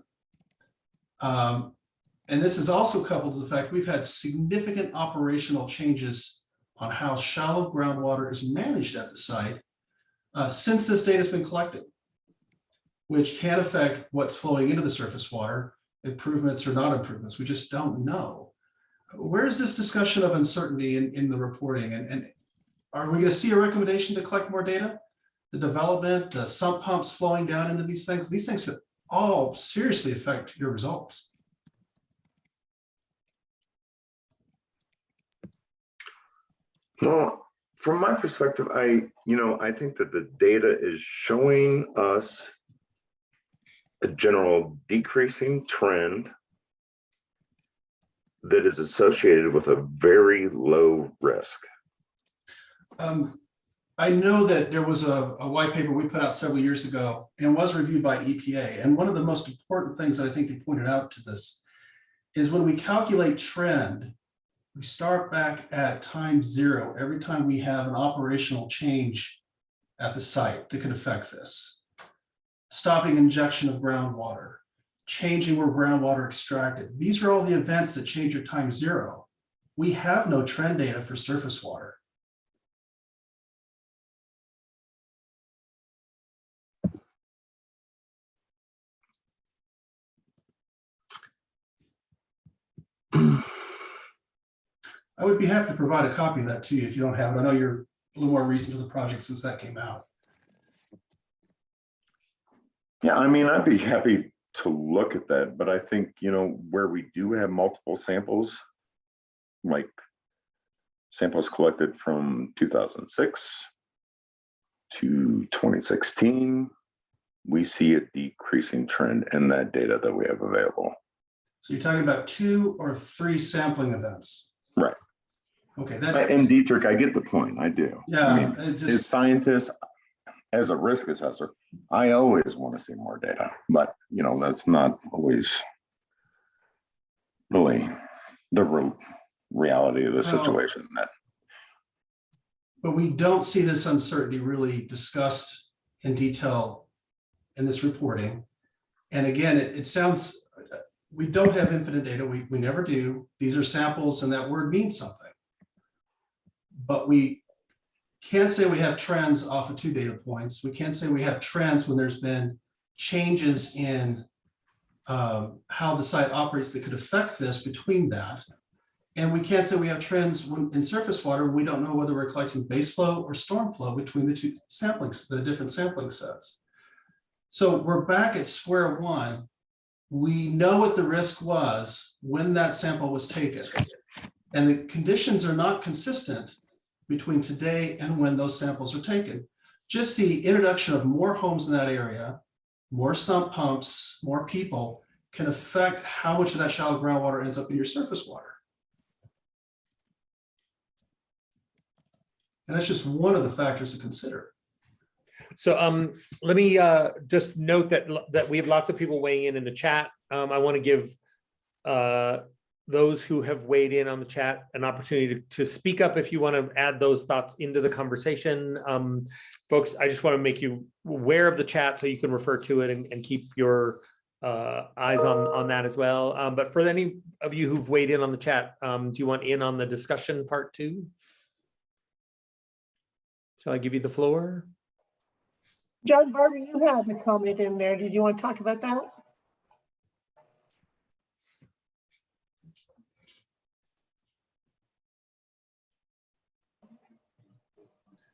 And this is also coupled with the fact we've had significant operational changes on how shallow groundwater is managed at the site since this data has been collected, which can affect what's flowing into the surface water, improvements or not improvements. We just don't know. Where's this discussion of uncertainty in the reporting? And are we going to see a recommendation to collect more data? The development, the sump pumps flowing down into these things could all seriously affect your results. Well, from my perspective, I think that the data is showing us a general decreasing trend that is associated with a very low risk. I know that there was a white paper we put out several years ago and was reviewed by EPA. And one of the most important things that I think they pointed out to this is when we calculate trend, we start back at time zero every time we have an operational change at the site that could affect this. Stopping injection of groundwater, changing where groundwater extracted. These are all the events that change your time zero. We have no trend data for surface water. I would be happy to provide a copy of that to you if you don't have it. I know you're a little more recent to the project since that came out. Yeah, I mean, I'd be happy to look at that, but I think, you know, where we do have multiple samples, like samples collected from 2006 to 2016, we see a decreasing trend in that data that we have available. So you're talking about 2 or 3 sampling events. Right. Okay, that, And Dietrich, I get the point. I do. yeah, I mean, it as just, scientists, as a risk assessor, I always want to see more data, but you know, that's not always really the reality of the situation. but we don't see this uncertainty really discussed in detail in this reporting. And again, it sounds, we don't have infinite data. We never do. These are samples and that word means something. But we can't say we have trends off of 2 data points. We can't say we have trends when there's been changes in how the site operates that could affect this between that. And we can't say we have trends in surface water. We don't know whether we're collecting base flow or storm flow between the 2 samplings, the different sampling sets. So we're back at square one. We know what the risk was when that sample was taken. And the conditions are not consistent between today and when those samples are taken. Just the introduction of more homes in that area, more sump pumps, more people can affect how much of that shallow groundwater ends up in your surface water. And that's just one of the factors to consider. So let me just note that we have lots of people weighing in the chat. I want to give those who have weighed in on the chat an opportunity to speak up if you want to add those thoughts into the conversation. Folks, I just want to make you aware of the chat so you can refer to it and keep your eyes on that as well. But for any of you who've weighed in on the chat, do you want in on the discussion part too? Shall I give you the floor? John Barber, you have a comment in there. Did you want to talk about that?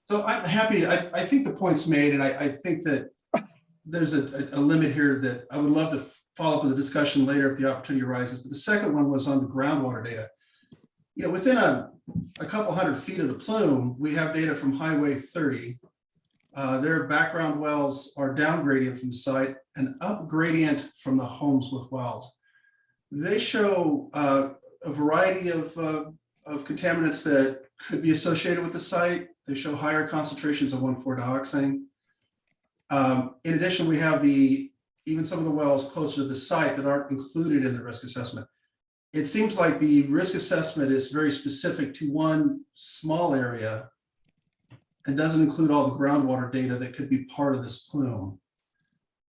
So I'm happy, I think the point's made, and I think that there's a limit here that I would love to follow up with a discussion later if the opportunity arises. But the second one was on the groundwater data. You know, within a couple 100 feet of the plume, we have data from Highway 30. Their background wells are down gradient from the site and up gradient from the homes with wells. They show a variety of contaminants that could be associated with the site. They show higher concentrations of 1,4-dioxane. In addition, we have even some of the wells closer to the site that aren't included in the risk assessment. It seems like the risk assessment is very specific to one small area and doesn't include all the groundwater data that could be part of this plume.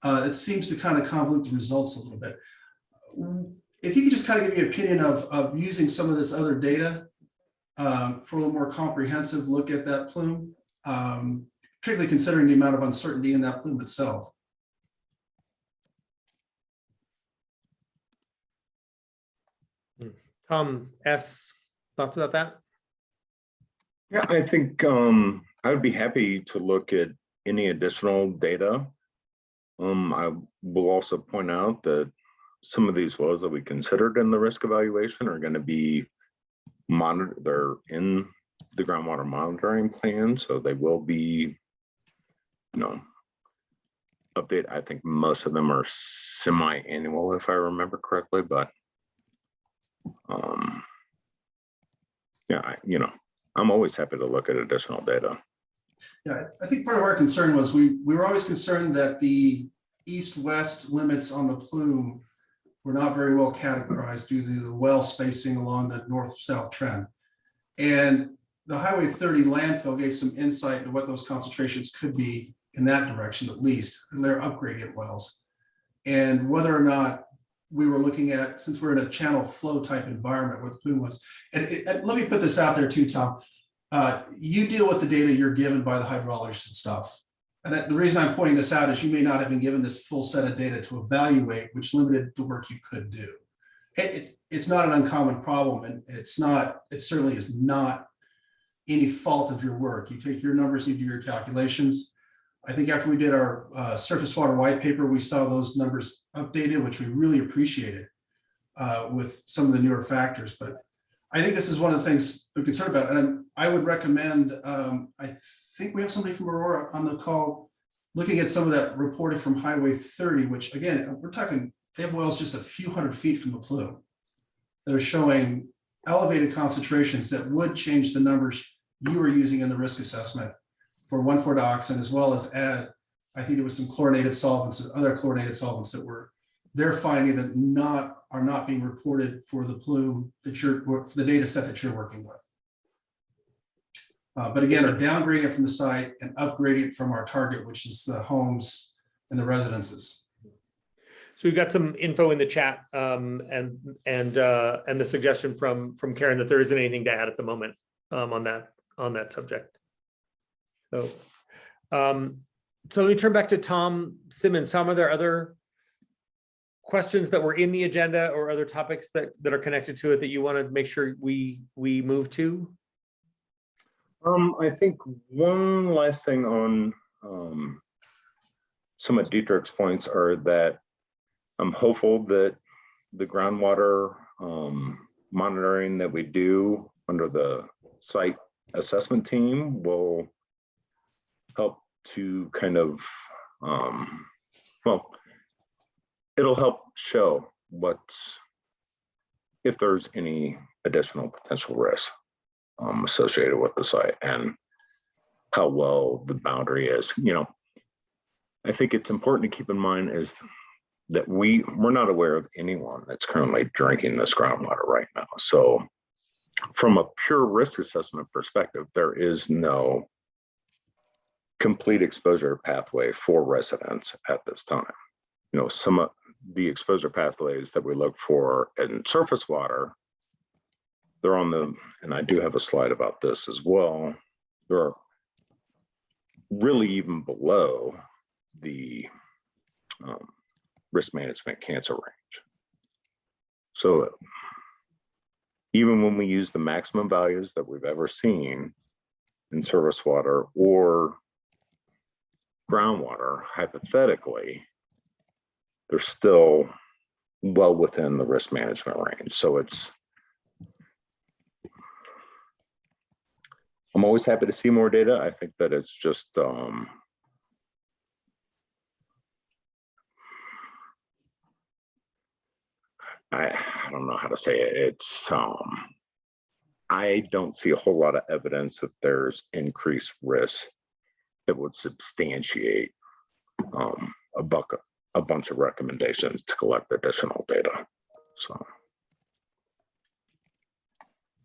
It seems to kind of convolute the results a little bit. If you could just kind of give me an opinion of using some of this other data for a little more comprehensive look at that plume, particularly considering the amount of uncertainty in that plume itself. Tom S., thoughts about that? Yeah, I think I would be happy to look at any additional data. I will also point out that some of these wells that we considered in the risk evaluation are going to be monitored. They're in the groundwater monitoring plan, so they will be, you know, update. I think most of them are semi-annual, if I remember correctly, but yeah, you know, I'm always happy to look at additional data. Yeah, I think part of our concern was we were always concerned that the east-west limits on the plume were not very well categorized due to the well spacing along the north-south trend. And the Highway 30 landfill gave some insight into what those concentrations could be in that direction, at least, and they're up-gradient wells. And whether or not we were looking at, since we're in a channel flow type environment where the plume was, and let me put this out there too, Tom. You deal with the data you're given by the hydrologist and stuff. And the reason I'm pointing this out is you may not have been given this full set of data to evaluate, which limited the work you could do. it's not an uncommon problem, and it certainly is not any fault of your work. You take your numbers, you do your calculations. I think after we did our surface water white paper, we saw those numbers updated, which we really appreciated with some of the newer factors. But I think this is one of the things we're concerned about. And I would recommend, I think we have somebody from Aurora on the call looking at some of that reported from Highway 30, which again, we're talking, they have wells just a few hundred feet from the plume that are showing elevated concentrations that would change the numbers you were using in the risk assessment for 1,4-dioxane, as well as add, I think there was some chlorinated solvents and other chlorinated solvents that they're finding that are not being reported for the plume for the data set that you're working with. But again, are downgrading from the site and upgrading from our target, which is the homes and the residences. So we've got some info in the chat and the suggestion from Karen that there isn't anything to add at the moment on that subject. So, so let me turn back to Tom Simmons. Tom, are there other questions that were in the agenda or other topics that are connected to it that you want to make sure we move to? I think one last thing on some of Dietrich's points are that I'm hopeful that the groundwater monitoring that we do under the site assessment team will help to kind of, well, it'll help show if there's any additional potential risk associated with the site and how well the boundary is. You know, I think it's important to keep in mind is that we're not aware of anyone that's currently drinking this groundwater right now. So from a pure risk assessment perspective, there is no complete exposure pathway for residents at this time. You know, some of the exposure pathways that we look for in surface water, they're on the, and I do have a slide about this as well, they're really even below the risk management cancer range. So even when we use the maximum values that we've ever seen in surface water or groundwater, hypothetically, they're still well within the risk management range. So I'm always happy to see more data. I think that it's just I don't know how to say it. It's I don't see a whole lot of evidence that there's increased risk that would substantiate a bunch of recommendations to collect additional data. So.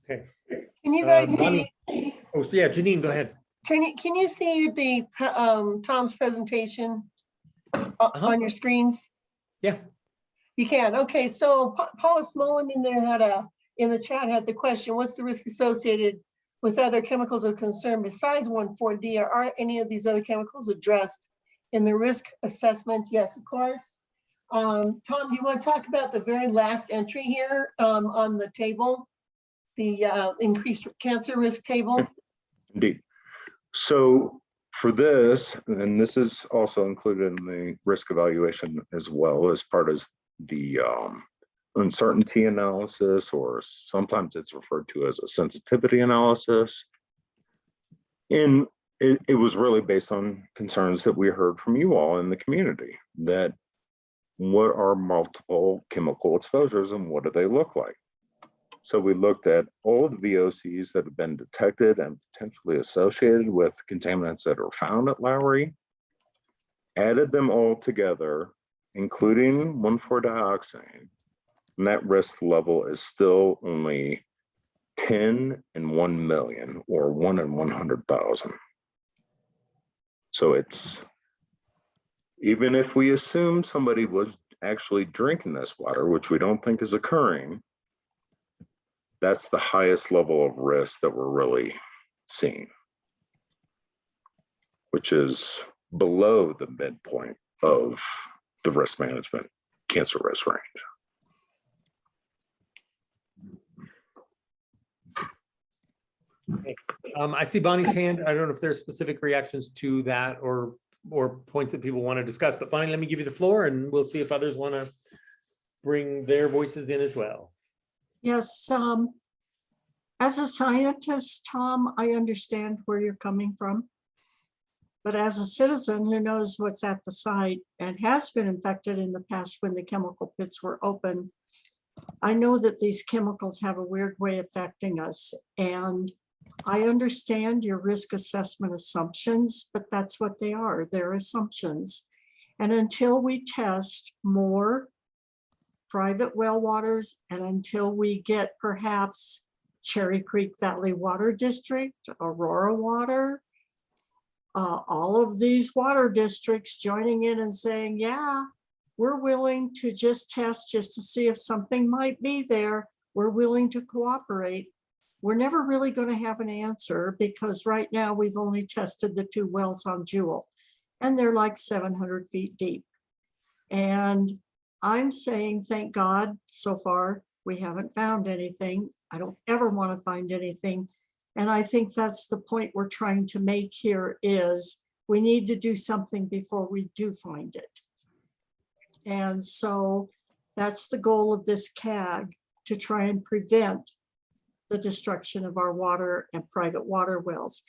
Okay. Can you guys see? Oh, yeah, Janine, go ahead. Can you see the Tom's presentation on your screens? Yeah. You can. Okay, so Paula Smolin in the chat had the question: what's the risk associated with other chemicals of concern besides 1,4-D? Are any of these other chemicals addressed in the risk assessment? Yes, of course. Tom, do you want to talk about the very last entry here on the table, the increased cancer risk table? Indeed. So for this, and this is also included in the risk evaluation as well as part of the uncertainty analysis, or sometimes it's referred to as a sensitivity analysis. And it was really based on concerns that we heard from you all in the community, that what are multiple chemical exposures and what do they look like? So we looked at all of the VOCs that have been detected and potentially associated with contaminants that are found at Lowry, added them all together, including 1,4-dioxane, and that risk level is still only 10 in 1 million, or 1 in 100,000. So it's, even if we assume somebody was actually drinking this water, which we don't think is occurring, that's the highest level of risk that we're really seeing, which is below the midpoint of the risk management cancer risk range. I see Bonnie's hand. I don't know if there's specific reactions to that or points that people want to discuss, but Bonnie, let me give you the floor and we'll see if others want to bring their voices in as well. Yes, as a scientist, Tom, I understand where you're coming from. But as a citizen who knows what's at the site and has been infected in the past when the chemical pits were open, I know that these chemicals have a weird way of affecting us. And I understand your risk assessment assumptions, but that's what they are. They're assumptions. And until we test more private well waters and until we get perhaps Cherry Creek Valley Water District, Aurora Water, all of these water districts joining in and saying, yeah, we're willing to just test just to see if something might be there. We're willing to cooperate. We're never really going to have an answer because right now we've only tested the 2 wells on Jewel and they're like 700 feet deep. And I'm saying, thank God, so far, we haven't found anything. I don't ever want to find anything. And I think that's the point we're trying to make here is we need to do something before we do find it. And so that's the goal of this CAG, to try and prevent the destruction of our water and private water wells.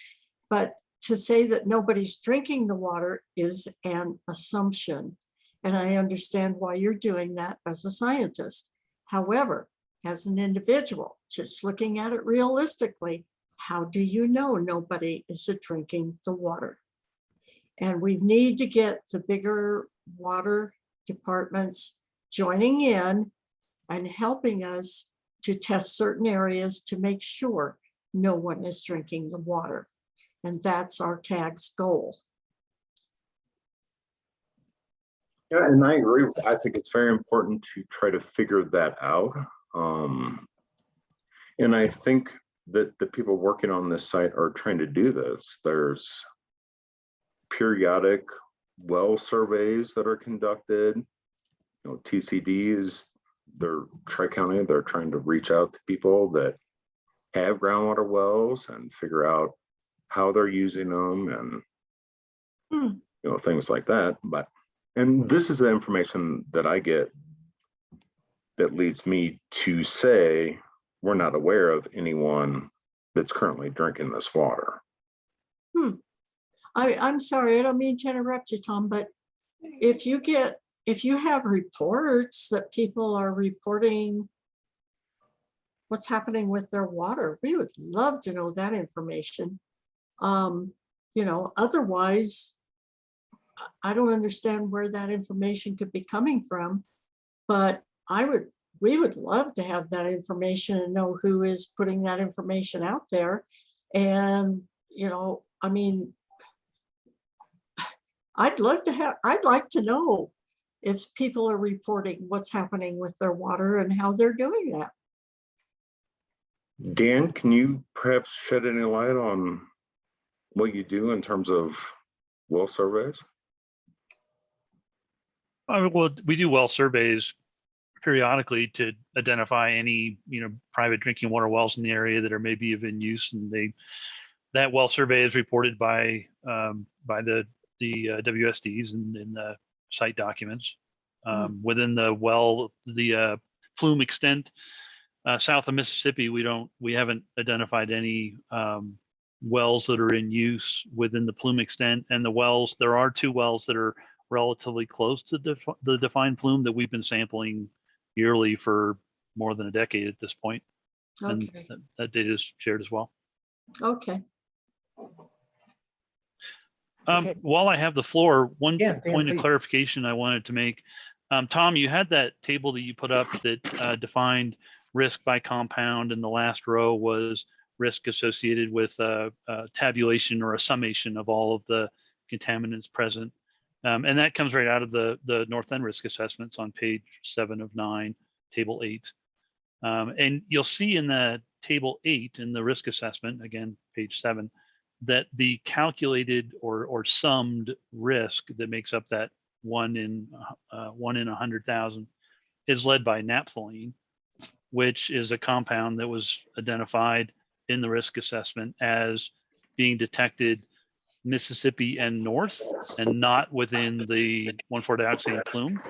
But to say that nobody's drinking the water is an assumption. And I understand why you're doing that as a scientist. However, as an individual, just looking at it realistically, how do you know nobody is drinking the water? And we need to get the bigger water departments joining in and helping us to test certain areas to make sure no one is drinking the water. And that's our CAG's goal. Yeah, and I agree. I think it's very important to try to figure that out. And I think that the people working on this site are trying to do this. There's periodic well surveys that are conducted. You know, TCDs, they're Tri-County, they're trying to reach out to people that have groundwater wells and figure out how they're using them and you know, things like that. But and this is the information that I get that leads me to say we're not aware of anyone that's currently drinking this water. I'm sorry, I don't mean to interrupt you, Tom, but if you have reports that people are reporting what's happening with their water, we would love to know that information. You know, otherwise, I don't understand where that information could be coming from, but we would love to have that information and know who is putting that information out there. And, you know, I mean, I'd like to know if people are reporting what's happening with their water and how they're doing that. Dan, can you perhaps shed any light on what you do in terms of well surveys? Well, we do well surveys periodically to identify any, you know, private drinking water wells in the area that are maybe of in use, and that well survey is reported by the WSDs and in the site documents. Within the well, the plume extent south of Mississippi, we haven't identified any wells that are in use within the plume extent. And the wells, there are 2 wells that are relatively close to the defined plume that we've been sampling yearly for more than a decade at this point. Okay. And that data is shared as well. Okay. Okay. While I have the floor, one Yeah, Dan, point of please. clarification I wanted to make. Tom, you had that table that you put up that defined risk by compound, and the last row was risk associated with tabulation or a summation of all of the contaminants present. And that comes right out of the North End risk assessments on page 7 of 9, table 8. And you'll see in the table 8 in the risk assessment, again, page 7, that the calculated or summed risk that makes up that 1 in 100,000 is led by naphthalene, which is a compound that was identified in the risk assessment as being detected Mississippi and north and not within the 1,4-dioxane plume,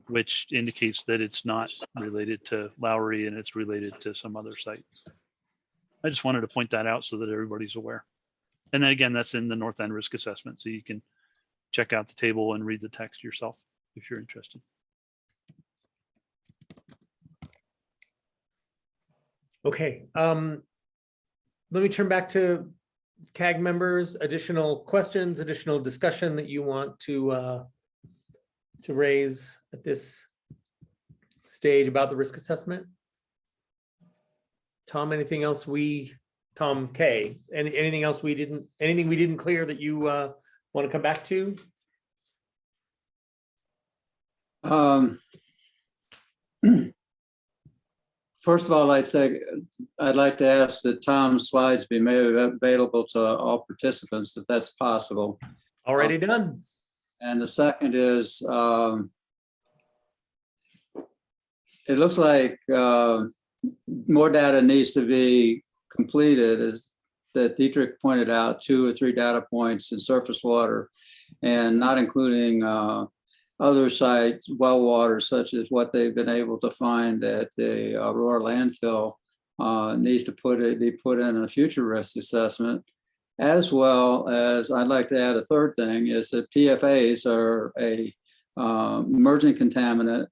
which indicates that it's not related to Lowry and it's related to some other site. I just wanted to point that out so that everybody's aware. And then again, that's in the North End risk assessment. So you can check out the table and read the text yourself if you're interested. Okay, let me turn back to CAG members. Additional questions, additional discussion that you want to raise at this stage about the risk assessment? Tom, anything else Tom K, anything else anything we didn't clear that you want to come back to? First of all, I'd like to ask that Tom's slides be made available to all participants if that's possible. Already done. And the second is, it looks like more data needs to be completed, as that Dietrich pointed out, 2 or 3 data points in surface water, and not including other sites, well water, such as what they've been able to find at the Aurora landfill, needs to be put in a future risk assessment. As well as, I'd like to add a third thing, is that PFAs are a emerging contaminant.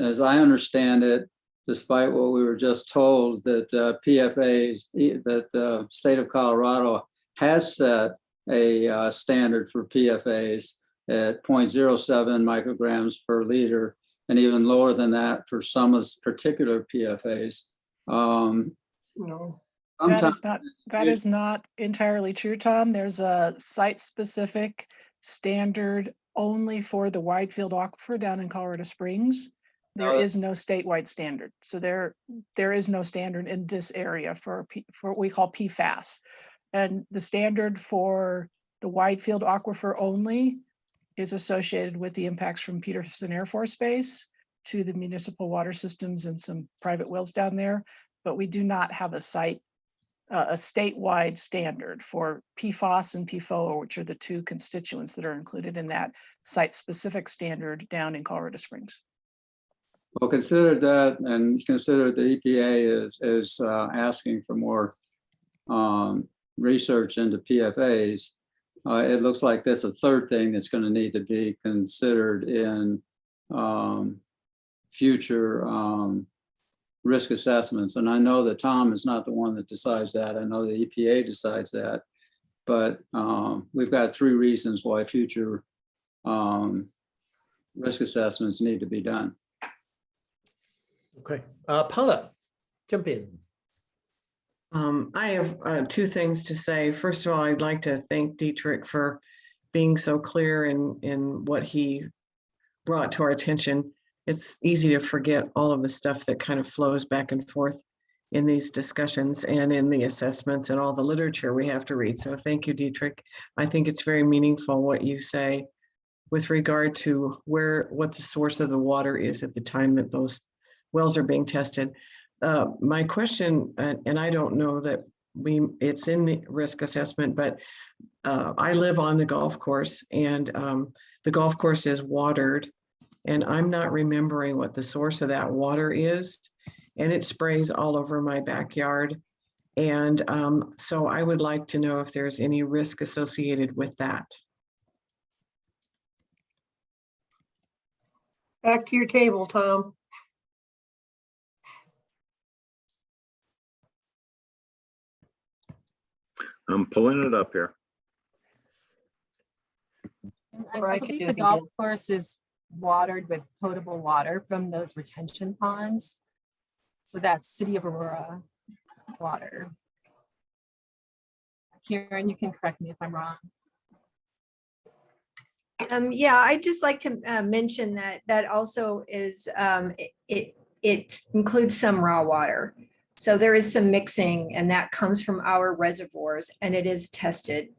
As I understand it, despite what we were just told, that PFAs, that the state of Colorado has set a standard for PFAs at 0.07 micrograms per liter, and even lower than that for some of particular PFAs. No. That is not entirely true, Tom. There's a site-specific standard only for the Widefield Aquifer down in Colorado Springs. There is no statewide standard. So there is no standard in this area for what we call PFAS. And the standard for the Widefield Aquifer only is associated with the impacts from Peterson Air Force Base to the municipal water systems and some private wells down there. But we do not have a statewide standard for PFAS and PFOA, which are the 2 constituents that are included in that site-specific standard down in Colorado Springs. Well, consider that, and consider the EPA is asking for more research into PFAs. It looks like that's a third thing that's going to need to be considered in future risk assessments. And I know that Tom is not the one that decides that. I know the EPA decides that, but we've got 3 reasons why future risk assessments need to be done. Okay, Paula, jump in. I have 2 things to say. First of all, I'd like to thank Dietrich for being so clear in what he brought to our attention. It's easy to forget all of the stuff that kind of flows back and forth in these discussions and in the assessments and all the literature we have to read. So thank you, Dietrich. I think it's very meaningful what you say with regard to what the source of the water is at the time that those wells are being tested. My question, and I don't know that it's in the risk assessment, but I live on the golf course, and the golf course is watered, and I'm not remembering what the source of that water is, and it sprays all over my backyard. And so I would like to know if there's any risk associated with that. Back to your table, Tom. I'm pulling it up here. I believe the golf course is watered with potable water from those retention ponds. So that's City of Aurora water. Karen, you can correct me if I'm wrong. Yeah, I'd just like to mention that also is, it includes some raw water. So there is some mixing, and that comes from our reservoirs, and it is tested.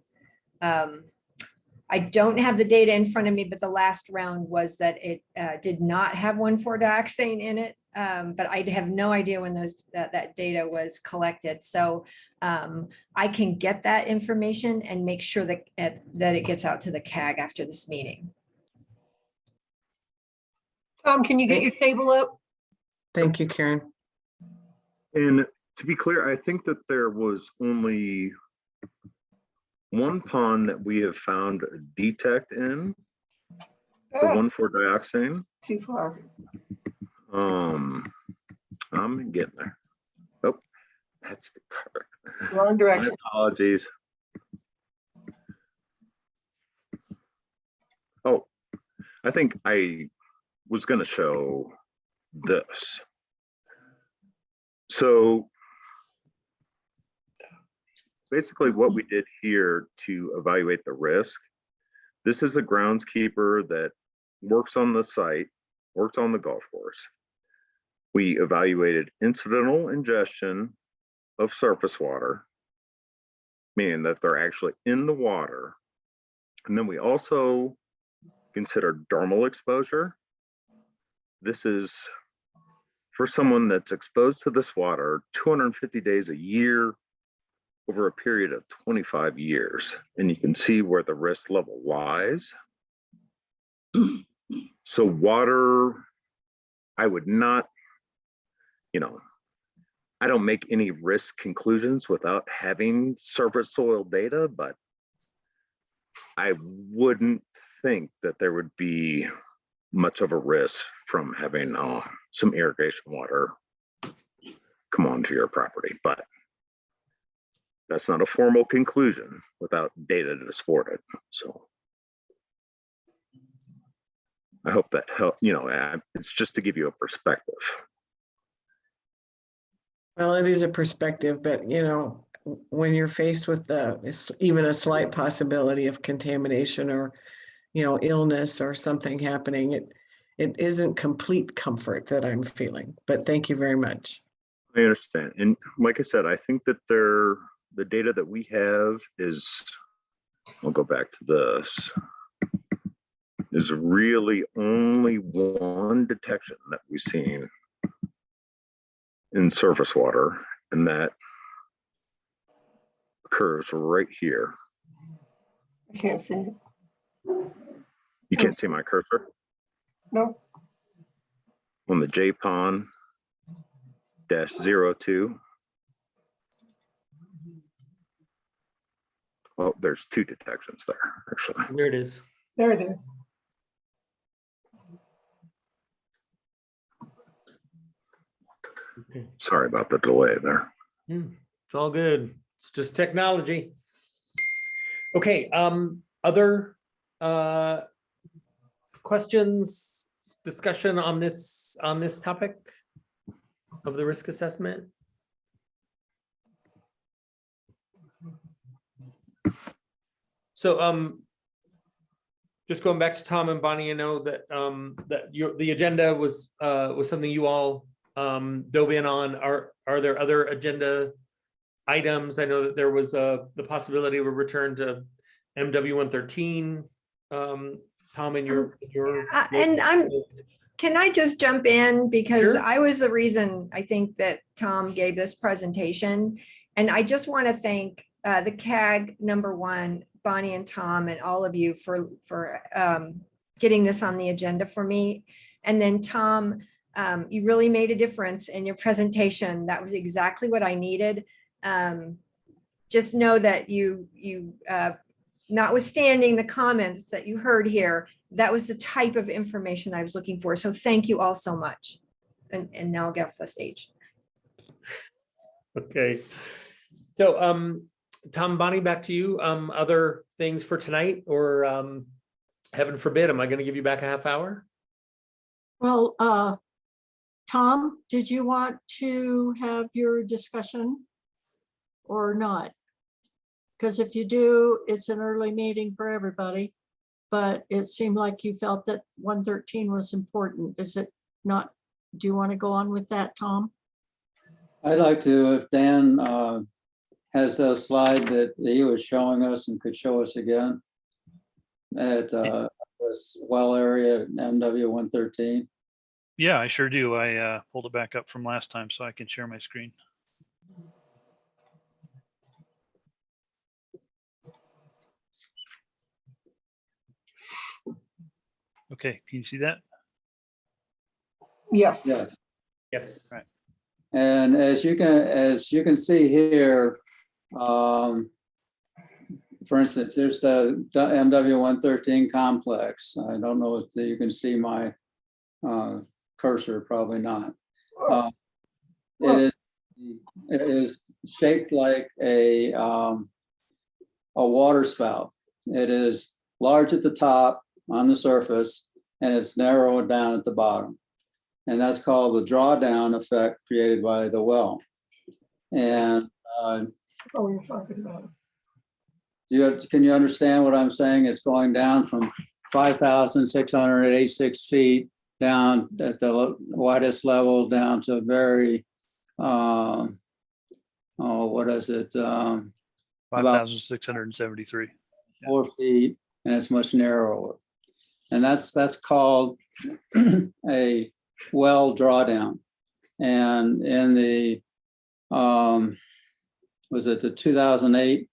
I don't have the data in front of me, but the last round was that it did not have 1,4-dioxane in it. but I have no idea when that data was collected. So I can get that information and make sure that it gets out to the CAG after this meeting. Tom, can you get your table up? Thank you, Karen. And to be clear, I think that there was only one pond that we have found a detect in, the Ah, one for dioxane. too far. I'm getting there. Oh, that's the part. Wrong My direction. apologies. Oh, I think I was going to show this. So basically what we did here to evaluate the risk, this is a groundskeeper that works on the site, works on the golf course. We evaluated incidental ingestion of surface water, meaning that they're actually in the water. And then we also considered dermal exposure. This is for someone that's exposed to this water 250 days a year over a period of 25 years. And you can see where the risk level lies. So water, I would not, I don't make any risk conclusions without having surface soil data, but I wouldn't think that there would be much of a risk from having some irrigation water come onto your property, but that's not a formal conclusion without data to support it. So I hope that help. It's just to give you a perspective. Well, it is a perspective, but when you're faced with even a slight possibility of contamination or, illness or something happening, it isn't complete comfort that I'm feeling, but thank you very much. I understand. And like I said, I think that the data that we have is, I'll go back to this, is really only one detection that we've seen in surface water, and that occurs right here. I can't see it. You can't see my cursor Nope. on the J pond -02. Well, there's two detections there, actually. There it is. There it is. Okay. Sorry about the delay there. It's all good. It's just technology. Okay, other questions, discussion on this topic of the risk assessment? So just going back to Tom and Bonnie, I know that the agenda was something you all dove in on. Are there other agenda items? I know that there was the possibility of a return to MW 113. Tom, in your Can I just jump in, because Sure. I was the reason I think that Tom gave this presentation, and I just want to thank the CAG #1, Bonnie and Tom, and all of you for getting this on the agenda for me. And then Tom, you really made a difference in your presentation. That was exactly what I needed. Just know that you notwithstanding the comments that you heard here, that was the type of information I was looking for. So thank you all so much. And now I'll get off the stage. Okay. So Tom, Bonnie, back to you. Other things for tonight, or heaven forbid, am I going to give you back a half hour? Well, Tom, did you want to have your discussion or not? Because if you do, it's an early meeting for everybody, but it seemed like you felt that 113 was important. Is it not? Do you want to go on with that, Tom? I'd like to, if Dan has a slide that he was showing us and could show us again at this well area at MW 113. Yeah, I sure do. I pulled it back up from last time so I can share my screen. Okay, can you see that? Yes. Yes. Yes. Right. And as you can see here, for instance, here's the MW113 complex. I don't know if you can see my cursor, probably not. It is shaped like a water spout. It is large at the top on the surface, and it's narrow down at the bottom. And that's called the drawdown effect created by the well. And Oh, you're talking about. can you understand what I'm saying? It's going down from 5,686 feet down at the widest level down to a very, what is it? About 5,673. 4 feet, and it's much narrower. And that's called a well drawdown. And in the, was it the 2008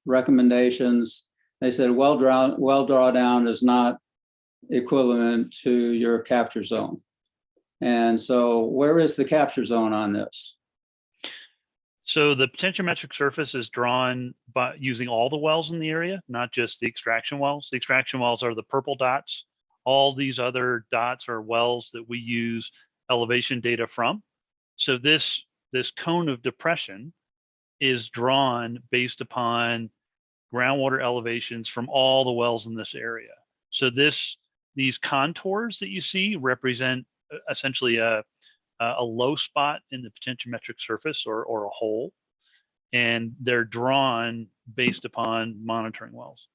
recommendations, they said well drawdown is not equivalent to your capture zone. And so where is the capture zone on this? So the potentiometric surface is drawn by using all the wells in the area, not just the extraction wells. The extraction wells are the purple dots. All these other dots are wells that we use elevation data from. So this cone of depression is drawn based upon groundwater elevations from all the wells in this area. So these contours that you see represent essentially a low spot in the potentiometric surface or a hole, and they're drawn based upon monitoring wells.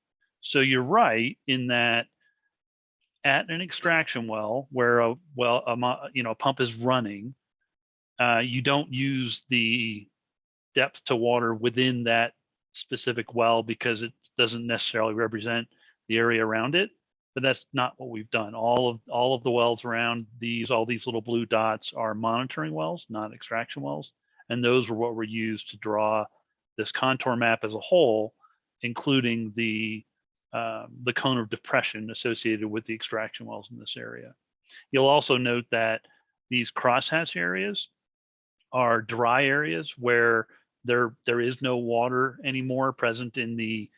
So you're right in that at an extraction well where a pump is running, you don't use the depth to water within that specific well because it doesn't necessarily represent the area around it. But that's not what we've done. All of the wells around all these little blue dots are monitoring wells, not extraction wells. And those were what were used to draw this contour map as a whole, including the cone of depression associated with the extraction wells in this area. You'll also note that these crosshatch areas are dry areas where there is no water anymore present in the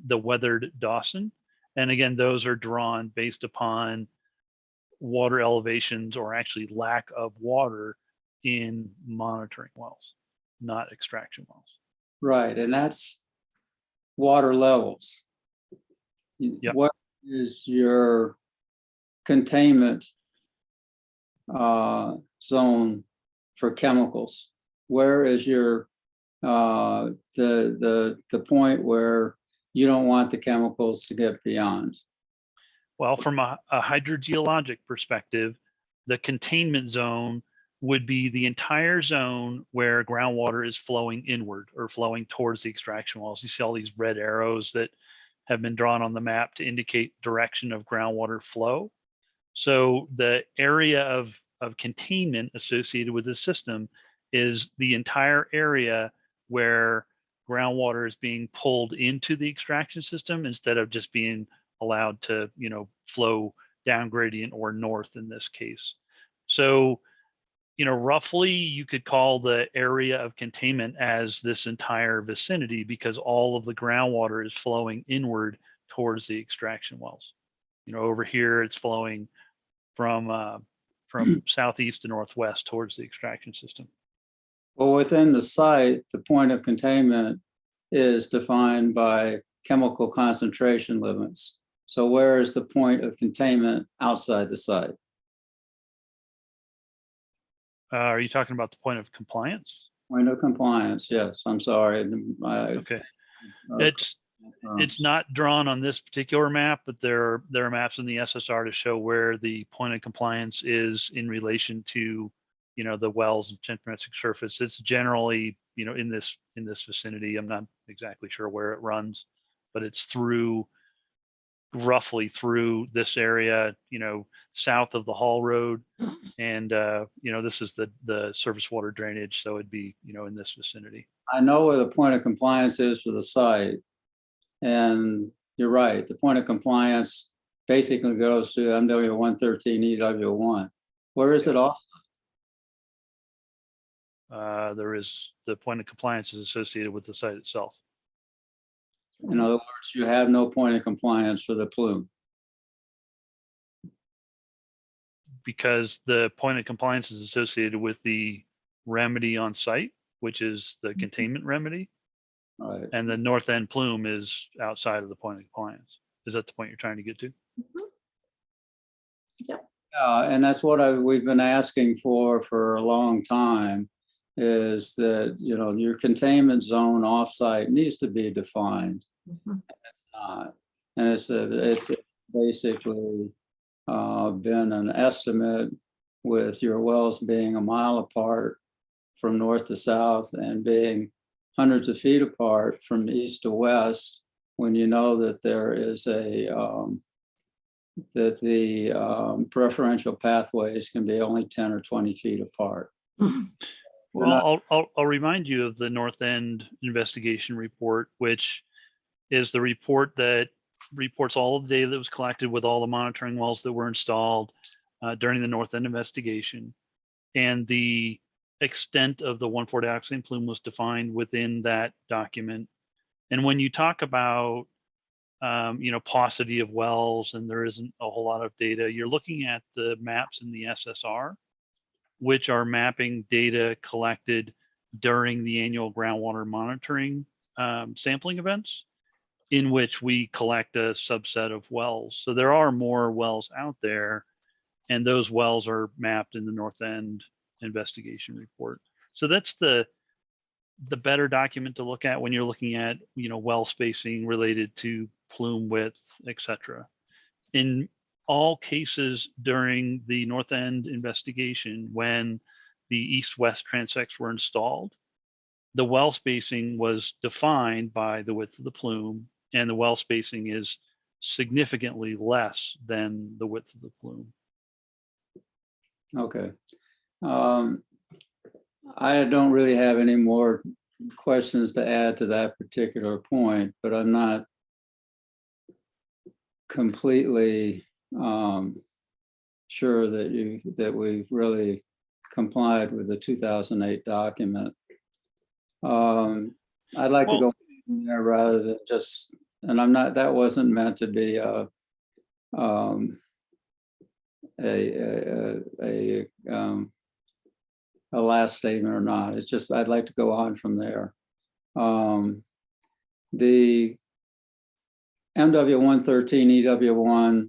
weathered Dawson. And again, those are drawn based upon water elevations or actually lack of water in monitoring wells, not extraction wells. Right, and that's water levels. Yep. What is your containment zone for chemicals? Where is your the point where you don't want the chemicals to get beyond? Well, from a hydrogeologic perspective, the containment zone would be the entire zone where groundwater is flowing inward or flowing towards the extraction wells. You see all these red arrows that have been drawn on the map to indicate direction of groundwater flow. So the area of containment associated with the system is the entire area where groundwater is being pulled into the extraction system instead of just being allowed to, flow down gradient or north in this case. So, roughly you could call the area of containment as this entire vicinity because all of the groundwater is flowing inward towards the extraction wells. Over here it's flowing from southeast to northwest towards the extraction system. Well, within the site, the point of containment is defined by chemical concentration limits. So where is the point of containment outside the site? Are you talking about the point of compliance? Point of compliance, yes, I'm sorry. Okay. It's not drawn on this particular map, but there are maps in the SSR to show where the point of compliance is in relation to, the wells and potentiometric surface. It's generally, in this vicinity. I'm not exactly sure where it runs, but it's through roughly through this area, south of the Hall Road. And, this is the surface water drainage. So it'd be, in this vicinity. I know where the point of compliance is for the site. And you're right, the point of compliance basically goes to MW 113 EW1. Where is it off? There is the point of compliance is associated with the site itself. In other words, you have no point of compliance for the plume. Because the point of compliance is associated with the remedy on site, which is the containment remedy. Right. And the north end plume is outside of the point of compliance. Is that the point you're trying to get to? And that's what we've been asking for a long time, is that, your containment zone offsite needs to be defined. And it's basically been an estimate with your wells being a mile apart from north to south and being hundreds of feet apart from east to west, when you know that there is that the preferential pathways can be only 10 or 20 feet apart. Well, I'll remind you of the North End investigation report, which is the report that reports all of the data that was collected with all the monitoring wells that were installed during the North End investigation. And the extent of the 1,4-dioxane plume was defined within that document. And when you talk about, paucity of wells and there isn't a whole lot of data, you're looking at the maps in the SSR, which are mapping data collected during the annual groundwater monitoring sampling events, in which we collect a subset of wells. So there are more wells out there, and those wells are mapped in the North End investigation report. So that's the better document to look at when you're looking at, well spacing related to plume width, etc. In all cases during the North End investigation, when the east-west transects were installed, the well spacing was defined by the width of the plume, and the well spacing is significantly less than the width of the plume. Okay. I don't really have any more questions to add to that particular point, but I'm not completely sure that we've really complied with the 2008 document. I'd like to go there rather than just, and that wasn't meant to be a last statement or not. It's just, I'd like to go on from there. The MW113 EW1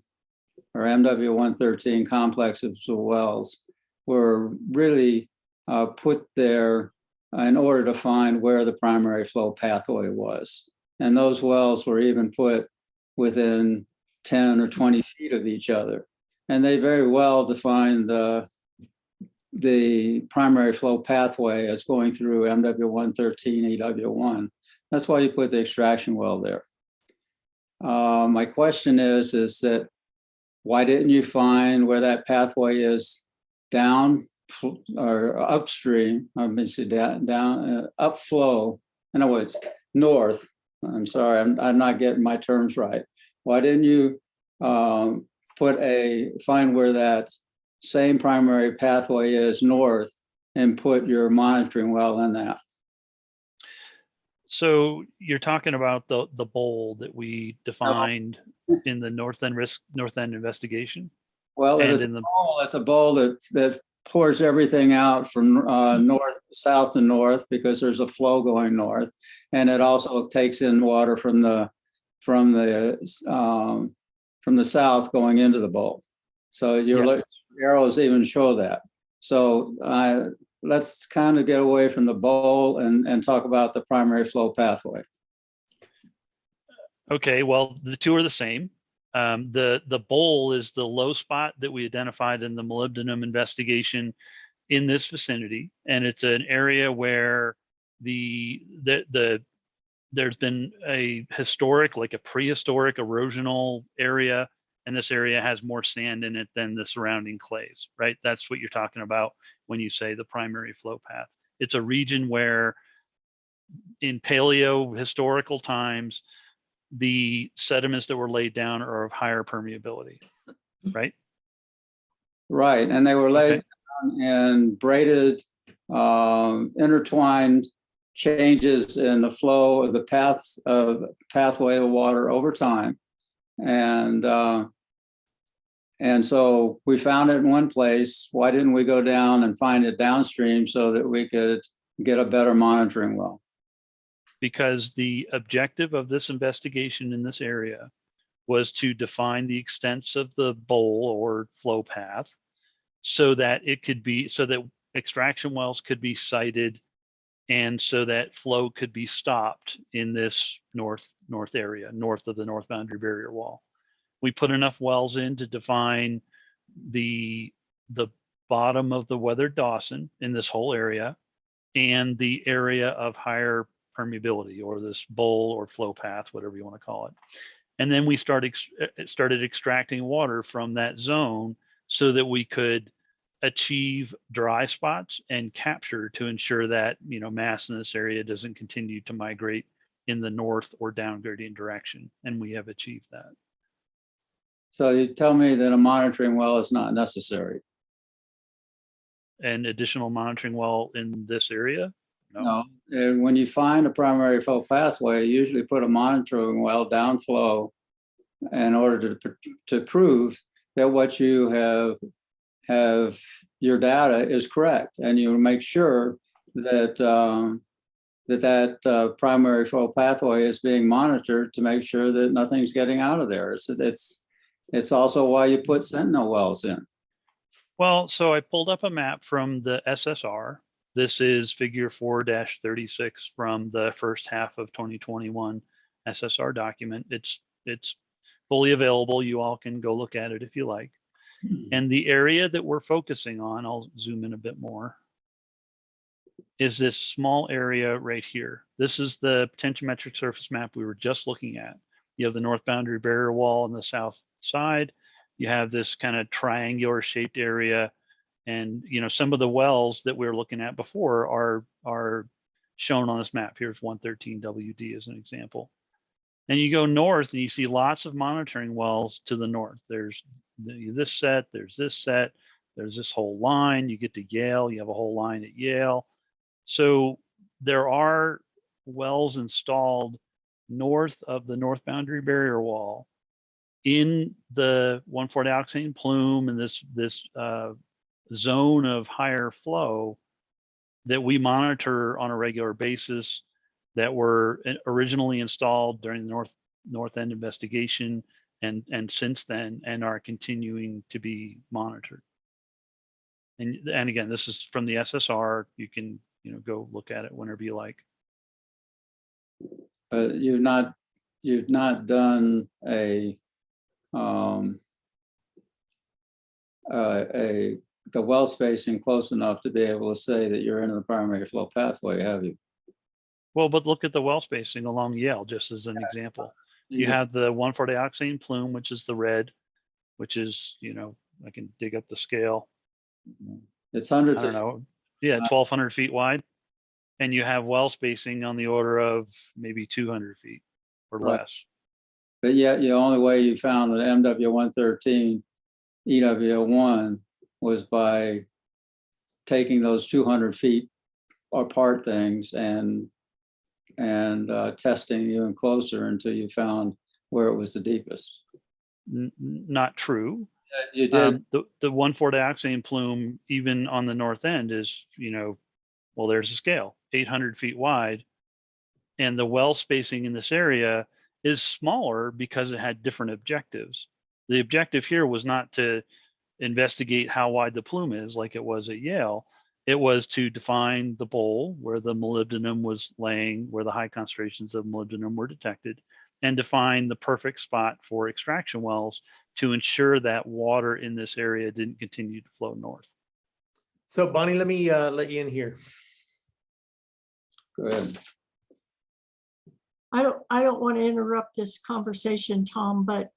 or MW113 complexes of wells were really put there in order to find where the primary flow pathway was. And those wells were even put within 10 or 20 feet of each other. And they very well define the primary flow pathway as going through MW113 EW1. That's why you put the extraction well there. My question is that why didn't you find where that pathway is down or upstream? Let me see, down upflow. In other words, north. I'm sorry, I'm not getting my terms right. Why didn't you find where that same primary pathway is north and put your monitoring well in that? So you're talking about the bowl that we defined in the North End investigation? Well, if it's a bowl that pours everything out from south to north, because there's a flow going north, and it also takes in water from the south going into the bowl. So your arrows even show that. So let's kind of get away from the bowl and talk about the primary flow pathway. Okay, well, the two are the same. The bowl is the low spot that we identified in the molybdenum investigation in this vicinity, and it's an area where the there's been a historic, like a prehistoric erosional area, and this area has more sand in it than the surrounding clays, right? That's what you're talking about when you say the primary flow path. It's a region where in paleo historical times, the sediments that were laid down are of higher permeability, right? Right, and they were laid Okay. down in braided, intertwined changes in the flow of the pathway of water over time. And so we found it in one place. Why didn't we go down and find it downstream so that we could get a better monitoring well? Because the objective of this investigation in this area was to define the extents of the bowl or flow path so that it could be, so that extraction wells could be sited and so that flow could be stopped in this north area, north of the north boundary barrier wall. We put enough wells in to define the bottom of the weathered Dawson in this whole area and the area of higher permeability, or this bowl or flow path, whatever you want to call it. And then we started extracting water from that zone so that we could achieve dry spots and capture to ensure that, you know, mass in this area doesn't continue to migrate in the north or down gradient direction. And we have achieved that. So you tell me that a monitoring well is not necessary? An additional monitoring well in this area? No. And when you find a primary flow pathway, you usually put a monitoring well downflow in order to prove that what you have your data is correct, and you make sure that that primary flow pathway is being monitored to make sure that nothing's getting out of there. It's also why you put sentinel wells in. Well, so I pulled up a map from the SSR. This is figure 4-36 from the first half of 2021 SSR document. It's fully available. You all can go look at it if you like. And the area that we're focusing on, I'll zoom in a bit more, is this small area right here. This is the potentiometric surface map we were just looking at. You have the north boundary barrier wall on the south side. You have this kind of triangular shaped area. And, you know, some of the wells that we were looking at before are shown on this map. Here's 113 WD as an example. And you go north and you see lots of monitoring wells to the north. There's this set, there's this set, there's this whole line. You get to Yale, you have a whole line at Yale. So there are wells installed north of the north boundary barrier wall in the 1,4-dioxane plume and this zone of higher flow that we monitor on a regular basis, that were originally installed during the north end investigation and since then, and are continuing to be monitored. And again, this is from the SSR. You can, you know, go look at it whenever you like. You've not done the well spacing close enough to be able to say that you're into the primary flow pathway, have you? Well, but look at the well spacing along Yale, just as an example. You have the 1,4-dioxane plume, which is the red, which is, you know, I can dig up the scale. It's hundreds I don't know. Yeah, 1,200 feet wide. And you have well spacing on the order of maybe 200 feet or less. But yet the only way you found the MW113 EW1 was by taking those 200 feet apart things and testing even closer until you found where it was the deepest. Not true. You did. The 1,4-dioxane plume, even on the north end, is, you know, well, there's a scale, 800 feet wide. And the well spacing in this area is smaller because it had different objectives. The objective here was not to investigate how wide the plume is like it was at Yale. It was to define the bowl where the molybdenum was laying, where the high concentrations of molybdenum were detected, and define the perfect spot for extraction wells to ensure that water in this area didn't continue to flow north. So Bonnie, let me let you in here. Go ahead. I don't want to interrupt this conversation, Tom, but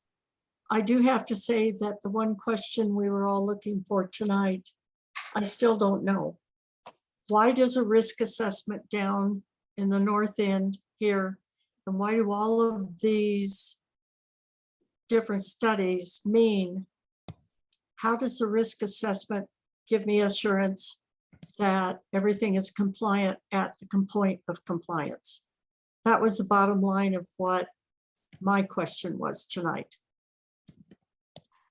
I do have to say that the one question we were all looking for tonight, I still don't know. Why does a risk assessment down in the north end here, and why do all of these different studies mean? How does the risk assessment give me assurance that everything is compliant at the point of compliance? That was the bottom line of what my question was tonight.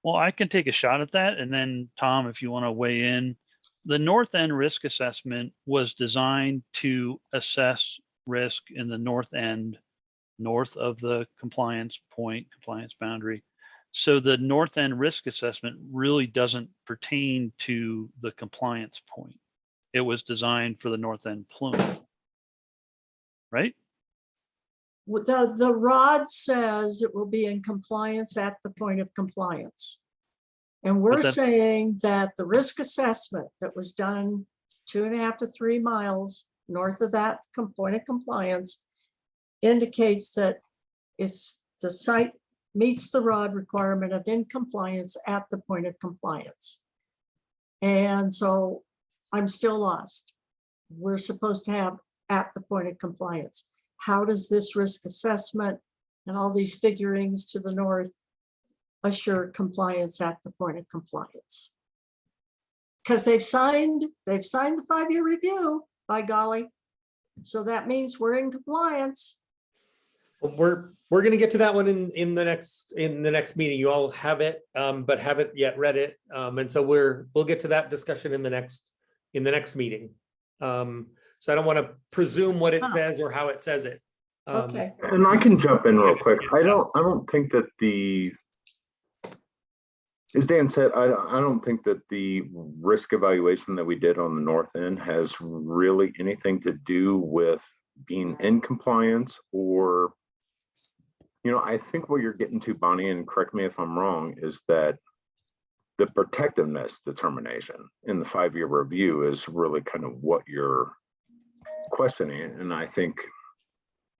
Well, I can take a shot at that. And then Tom, if you want to weigh in, the north end risk assessment was designed to assess risk in the north end, north of the compliance point, compliance boundary. So the north end risk assessment really doesn't pertain to the compliance point. It was designed for the north end plume, right? The ROD says it will be in compliance at the point of compliance. And we're saying that the risk assessment that was done 2.5 to 3 miles north of that point of compliance indicates that the site meets the ROD requirement of in compliance at the point of compliance. And so I'm still lost. We're supposed to have at the point of compliance. How does this risk assessment and all these figurings to the north assure compliance at the point of compliance? Because they've signed the 5-year review, by golly. So that means we're in compliance. We're going to get to that one in the next meeting. You all have it, but haven't yet read it, and so we'll get to that discussion in the next meeting. So I don't want to presume what it says or how it says it. Okay. And I can jump in real quick. I don't think that as Dan said, I don't think that the risk evaluation that we did on the north end has really anything to do with being in compliance or, I think what you're getting to, Bonnie, and correct me if I'm wrong, is that the protectiveness determination in the 5-year review is really kind of what you're questioning. And I think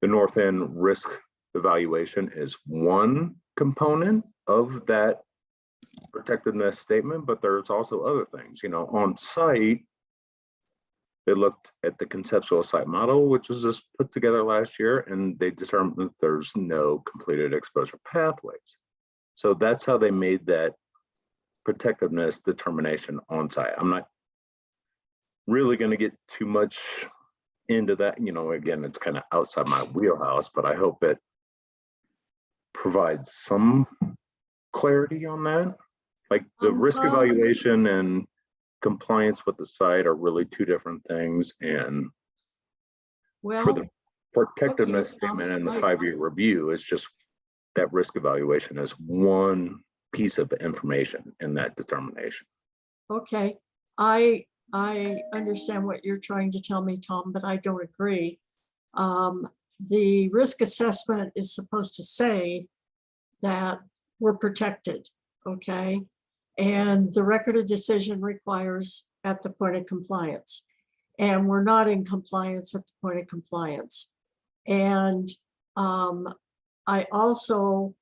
the north end risk evaluation is one component of that protectiveness statement, but there's also other things. On site, they looked at the conceptual site model, which was just put together last year, and they determined that there's no completed exposure pathways. So that's how they made that protectiveness determination on site. I'm not really going to get too much into that. Again, it's kind of outside my wheelhouse, but I hope it provides some clarity on that. Like the risk evaluation and compliance with the site are really two different things. And for the protectiveness statement and the 5-year review, it's just that risk evaluation is one piece of information in that determination. Okay, I understand what you're trying to tell me, Tom, but I don't agree. The risk assessment is supposed to say that we're protected, okay? And the record of decision requires at the point of compliance. And we're not in compliance at the point of compliance. And I also,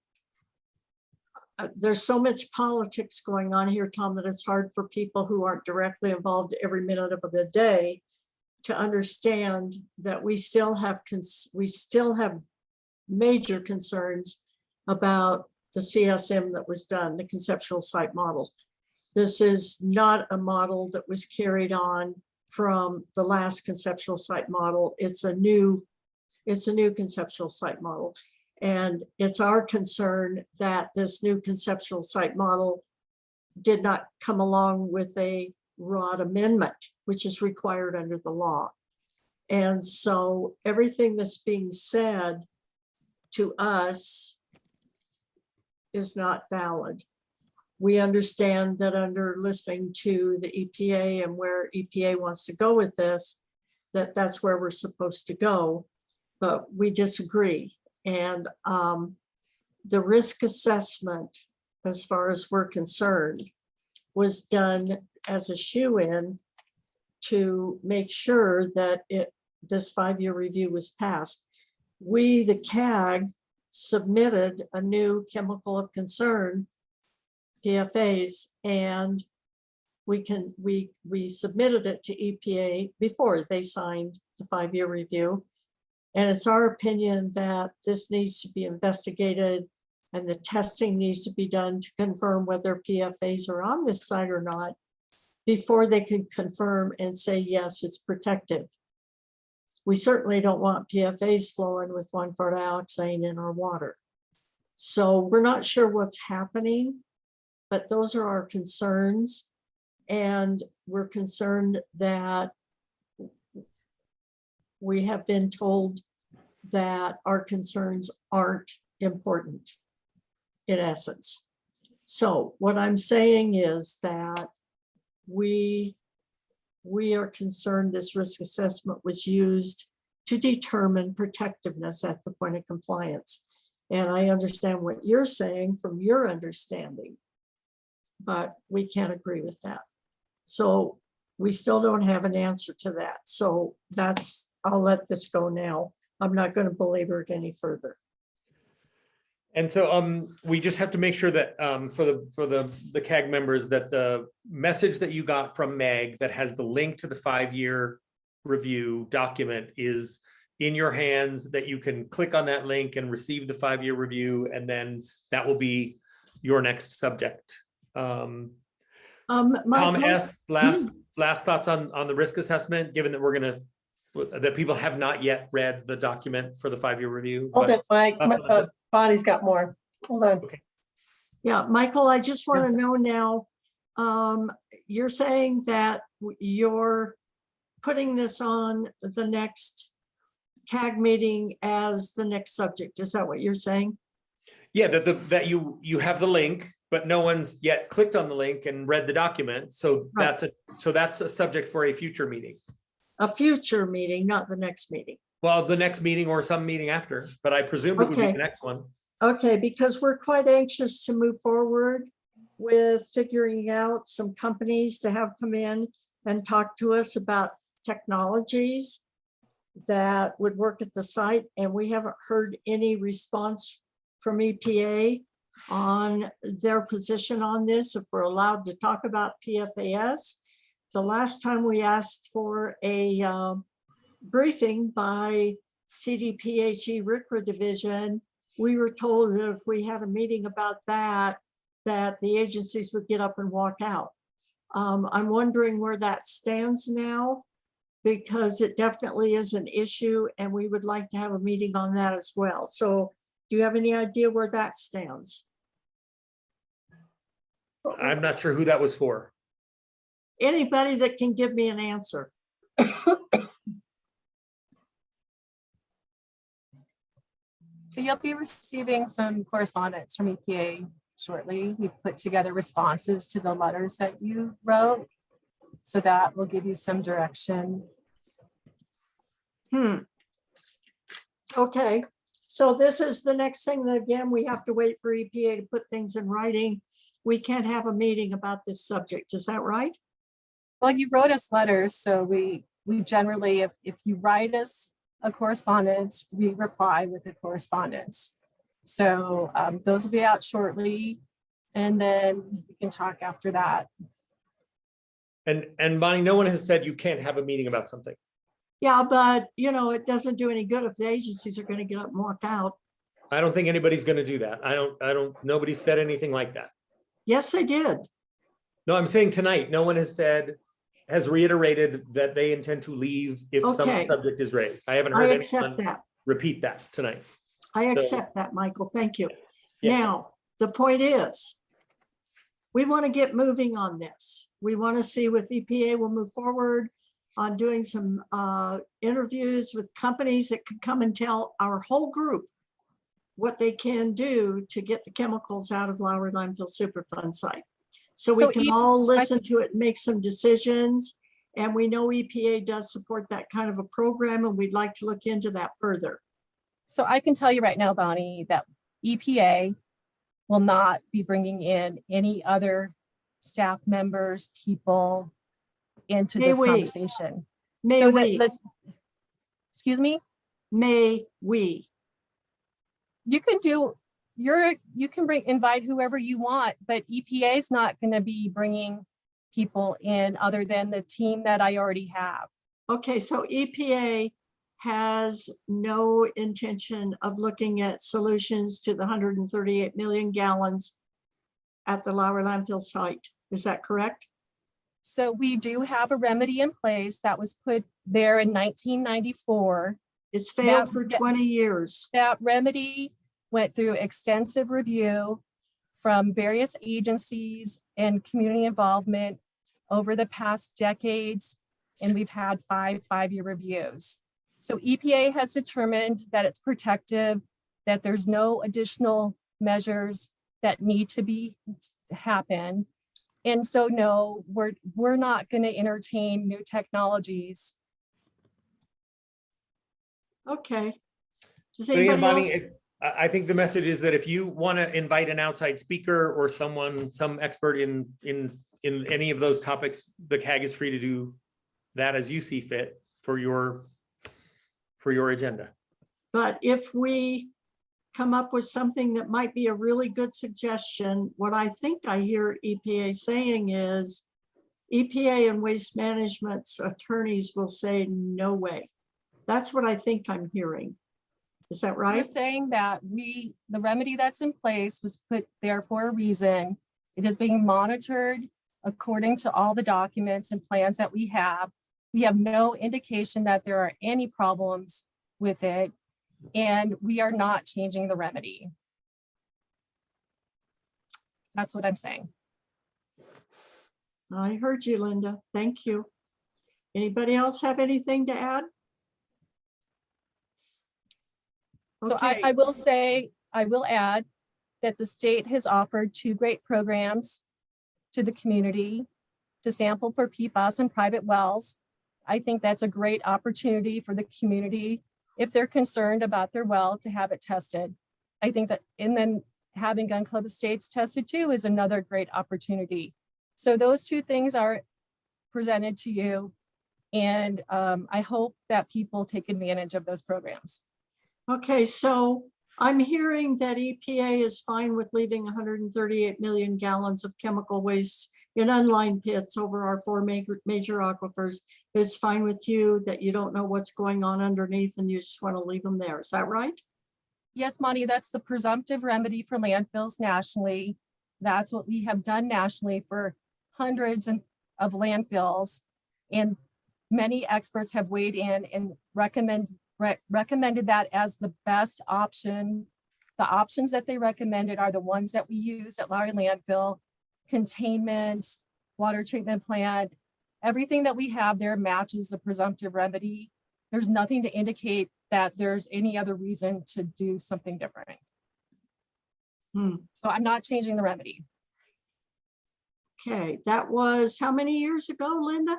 there's so much politics going on here, Tom, that it's hard for people who aren't directly involved every minute of the day to understand that we still have major concerns about the CSM that was done, the conceptual site model. This is not a model that was carried on from the last conceptual site model. It's a new conceptual site model. And it's our concern that this new conceptual site model did not come along with a ROD amendment, which is required under the law. And so everything that's being said to us is not valid. We understand that under listening to the EPA and where EPA wants to go with this, that's where we're supposed to go, but we disagree. And the risk assessment, as far as we're concerned, was done as a shoe-in to make sure that this 5-year review was passed. we, the CAG, submitted a new chemical of concern, PFAS, and we submitted it to EPA before they signed the 5-year review. And it's our opinion that this needs to be investigated and the testing needs to be done to confirm whether PFAS are on this site or not before they can confirm and say, yes, it's protective. We certainly don't want PFAS flowing with 1,4-dioxane in our water. So we're not sure what's happening, but those are our concerns. And we're concerned that we have been told that our concerns aren't important, in essence. So what I'm saying is that we are concerned this risk assessment was used to determine protectiveness at the point of compliance. And I understand what you're saying from your understanding, but we can't agree with that. So we still don't have an answer to that. So I'll let this go now. I'm not going to belabor it any further. And so we just have to make sure that for the CAG members, that the message that you got from Meg that has the link to the 5-year review document is in your hands, that you can click on that link and receive the 5-year review, and then that will be your next subject. Tom S., last thoughts on the risk assessment, given that that people have not yet read the document for the 5-year review. Hold it, Mike. Bonnie's got more. Hold on. Okay. Yeah, Michael, I just want to know now, you're saying that you're putting this on the next CAG meeting as the next subject. Is that what you're saying? Yeah, that you have the link, but no one's yet clicked on the link and read the document. So Right. that's a subject for a future meeting. A future meeting, not the next meeting. Well, the next meeting or some meeting after, but I presume it would be Okay. the next one. Okay, because we're quite anxious to move forward with figuring out some companies to have come in and talk to us about technologies that would work at the site. And we haven't heard any response from EPA on their position on this, if we're allowed to talk about PFAS. The last time we asked for a briefing by CDPHE RCRA division, we were told that if we had a meeting about that the agencies would get up and walk out. I'm wondering where that stands now, because it definitely is an issue and we would like to have a meeting on that as well. So do you have any idea where that stands? I'm not sure who that was for. Anybody that can give me an answer. So you'll be receiving some correspondence from EPA shortly. We've put together responses to the letters that you wrote. So that will give you some direction. Okay, so this is the next thing that, again, we have to wait for EPA to put things in writing. We can't have a meeting about this subject. Is that right? Well, you wrote us letters, so we generally, if you write us a correspondence, we reply with a correspondence. So those will be out shortly, and then we can talk after that. And Bonnie, no one has said you can't have a meeting about something. Yeah, but it doesn't do any good if the agencies are going to get up and walk out. I don't think anybody's going to do that. Nobody said anything like that. Yes, they did. No, I'm saying tonight, no one has reiterated that they intend to leave if some Okay. subject is raised. I haven't I heard accept anyone that. repeat that tonight. I accept that, Michael. Thank you. Yeah. Now, the point is, we want to get moving on this. We want to see if EPA will move forward on doing some interviews with companies that could come and tell our whole group what they can do to get the chemicals out of Lowry Landfill Superfund site. So we can all listen to it and make some decisions. And we know EPA does support that kind of a program, and we'd like to look into that further. So I can tell you right now, Bonnie, that EPA will not be bringing in any other staff members, people into this conversation. May So we? excuse me? May we? You can do, you can invite whoever you want, but EPA is not going to be bringing people in other than the team that I already have. Okay, so EPA has no intention of looking at solutions to the 138 million gallons at the Lowry landfill site. Is that correct? So we do have a remedy in place that was put there in 1994. It's failed That- for 20 years. That remedy went through extensive review from various agencies and community involvement over the past decades, and we've had five-year reviews. So EPA has determined that it's protective, that there's no additional measures that need to happen. And so no, we're not going to entertain new technologies. Okay. Does But again, anybody else? Bonnie, I think the message is that if you want to invite an outside speaker or some expert in any of those topics, the CAG is free to do that as you see fit for your agenda. But if we come up with something that might be a really good suggestion, what I think I hear EPA saying is EPA and Waste Management's attorneys will say, no way. That's what I think I'm hearing. Is that We're right? saying that the remedy that's in place was put there for a reason. It is being monitored according to all the documents and plans that we have. We have no indication that there are any problems with it, and we are not changing the remedy. That's what I'm saying. I heard you, Linda. Thank you. Anybody else have anything to add? So Okay. I will say, I will add that the state has offered 2 great programs to the community to sample for PFAS in private wells. I think that's a great opportunity for the community if they're concerned about their well to have it tested. I think that, and then having Gun Club Estates tested too is another great opportunity. So those 2 things are presented to you, and I hope that people take advantage of those programs. Okay, so I'm hearing that EPA is fine with leaving 138 million gallons of chemical waste in unlined pits over our 4 major aquifers. It's fine with you that you don't know what's going on underneath and you just want to leave them there. Is that right? Yes, Monty, that's the presumptive remedy for landfills nationally. That's what we have done nationally for hundreds of landfills. And many experts have weighed in and recommended that as the best option. The options that they recommended are the ones that we use at Lowry Landfill: containment, water treatment plant. Everything that we have there matches the presumptive remedy. There's nothing to indicate that there's any other reason to do something different. So I'm not changing the remedy. Okay, that was how many years ago, Linda?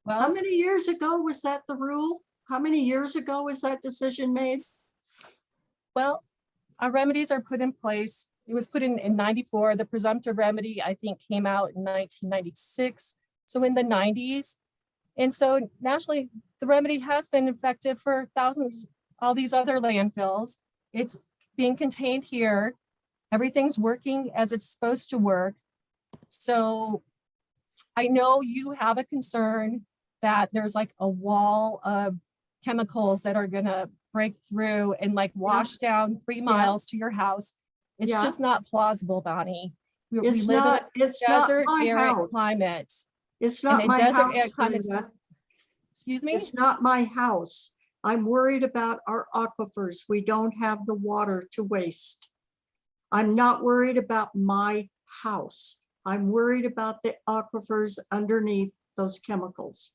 Well, how many years ago was that the rule? How many years ago was that decision made? Well, our remedies are put in place. It was put in 94. The presumptive remedy, I think, came out in 1996. So in the 90s. And so nationally, the remedy has been effective for thousands, all these other landfills. It's being contained here. Everything's working as it's supposed to work. So I know you have a concern that there's like a wall of chemicals that are going to break through and like wash down 3 miles to your house. It's just not plausible, Bonnie. We live in a desert area climate. It's not my house, Linda. Excuse me? It's not my house. I'm worried about our aquifers. We don't have the water to waste. I'm not worried about my house. I'm worried about the aquifers underneath those chemicals.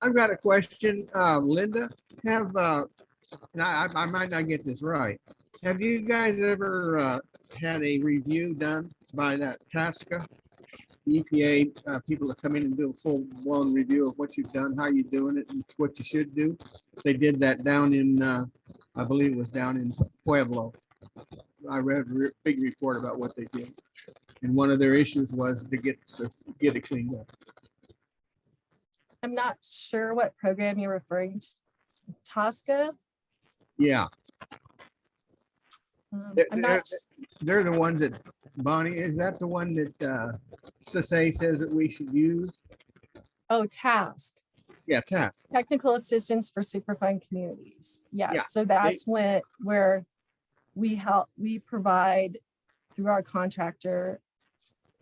I've got a question, Linda. I might not get this right. Have you guys ever had a review done by that TSCA, EPA, people that come in and do a full-blown review of what you've done, how you're doing it, and what you should do? They did that down in, I believe it was down in Pueblo. I read a big report about what they did. And one of their issues was to get it cleaned up. I'm not sure what program you're referring to. TSCA? Yeah, I'm not, they're the ones that, Bonnie, is that the one that CSA says that we should use? oh, task. Yeah, TAF. Technical assistance for Superfund communities. Yeah, Yes, so that's where we provide through our contractor,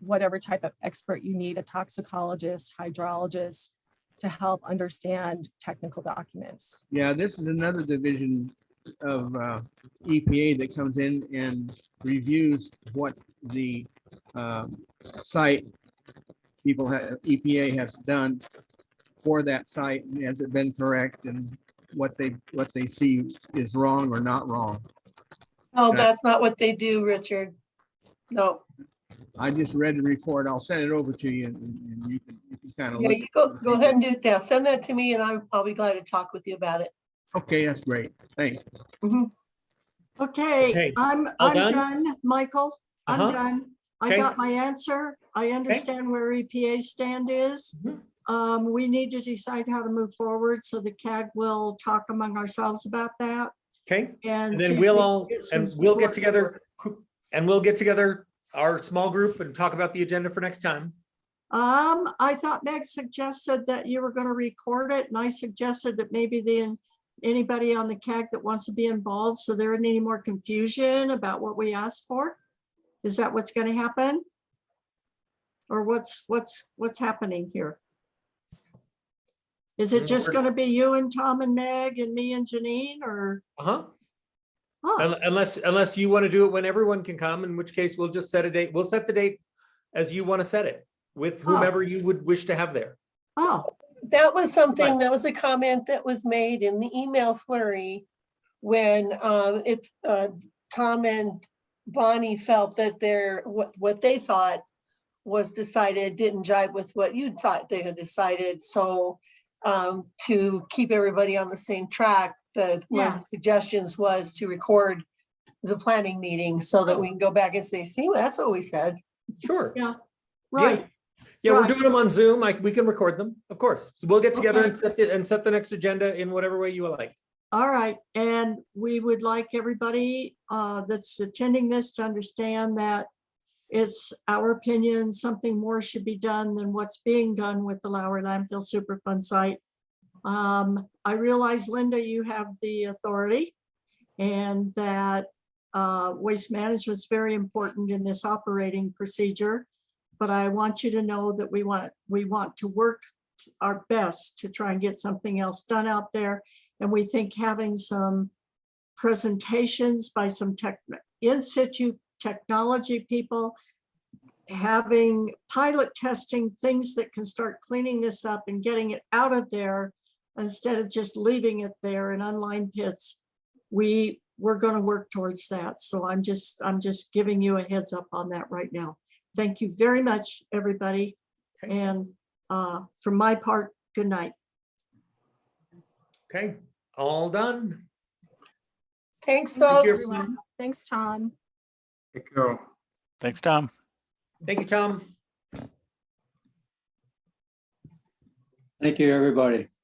whatever type of expert you need, a toxicologist, hydrologist, to help understand technical documents. Yeah, this is another division of EPA that comes in and reviews what the site people have, EPA has done for that site. Has it been correct, and what they see is wrong or not wrong. Oh, Yeah. that's not what they do, Richard. No. I just read the report. I'll send it over to you, and you can kind of Yeah, look. you go ahead and do it now. Send that to me and I'll be glad to talk with you about it. Okay, that's great. Thanks. Mhm. Okay, Okay, I'm all done? done, Michael. I'm Uh-huh. done. I Okay. got my answer. I understand where EPA stand is. We need to decide how to move forward, so the CAG will talk among ourselves about that. Okay, And and see then if we'll we can all, get some and we'll get support together, our small group and talk about the agenda for next time. I thought Meg suggested that you were gonna record it, and I suggested that maybe anybody on the CAG that wants to be involved, so there isn't any more confusion about what we asked for. Is that what's gonna happen? Or what's happening here? Is it just gonna be you and Tom and Meg and me and Janine, or? Uh-huh. Oh, Unless you want to do it when everyone can come, in which case we'll just set a date. We'll set the date as you want to set it with whomever you would wish to have there. oh, That was something, that was a comment that was made in the email flurry when Tom and Bonnie felt that what they thought was decided didn't jive with what you thought they had decided. So to keep everybody on the same track, one of the suggestions was to record the planning meeting so that we can go back and say, see, that's what we said. Sure. yeah, right. Yeah, we're Right. doing them on Zoom. We can record them, of course. So we'll get together Okay. and set the next agenda in whatever way you like. All right, and we would like everybody that's attending this to understand that it's our opinion, something more should be done than what's being done with the Lowry Landfill Superfund site. I realize, Linda, you have the authority, and that waste management is very important in this operating procedure. But I want you to know that we want to work our best to try and get something else done out there. And we think having some presentations by some in situ technology people, having pilot testing, things that can start cleaning this up and getting it out of there instead of just leaving it there in unlined pits. We're going to work towards that. So I'm just giving you a heads up on that right now. Thank you very much, everybody. Okay. And from my part, good night. Okay, all done. Thanks, Thank folks. you, Everyone. Thanks, Tom. Take care. Thanks, Tom. Thank you, Tom. Thank you, everybody.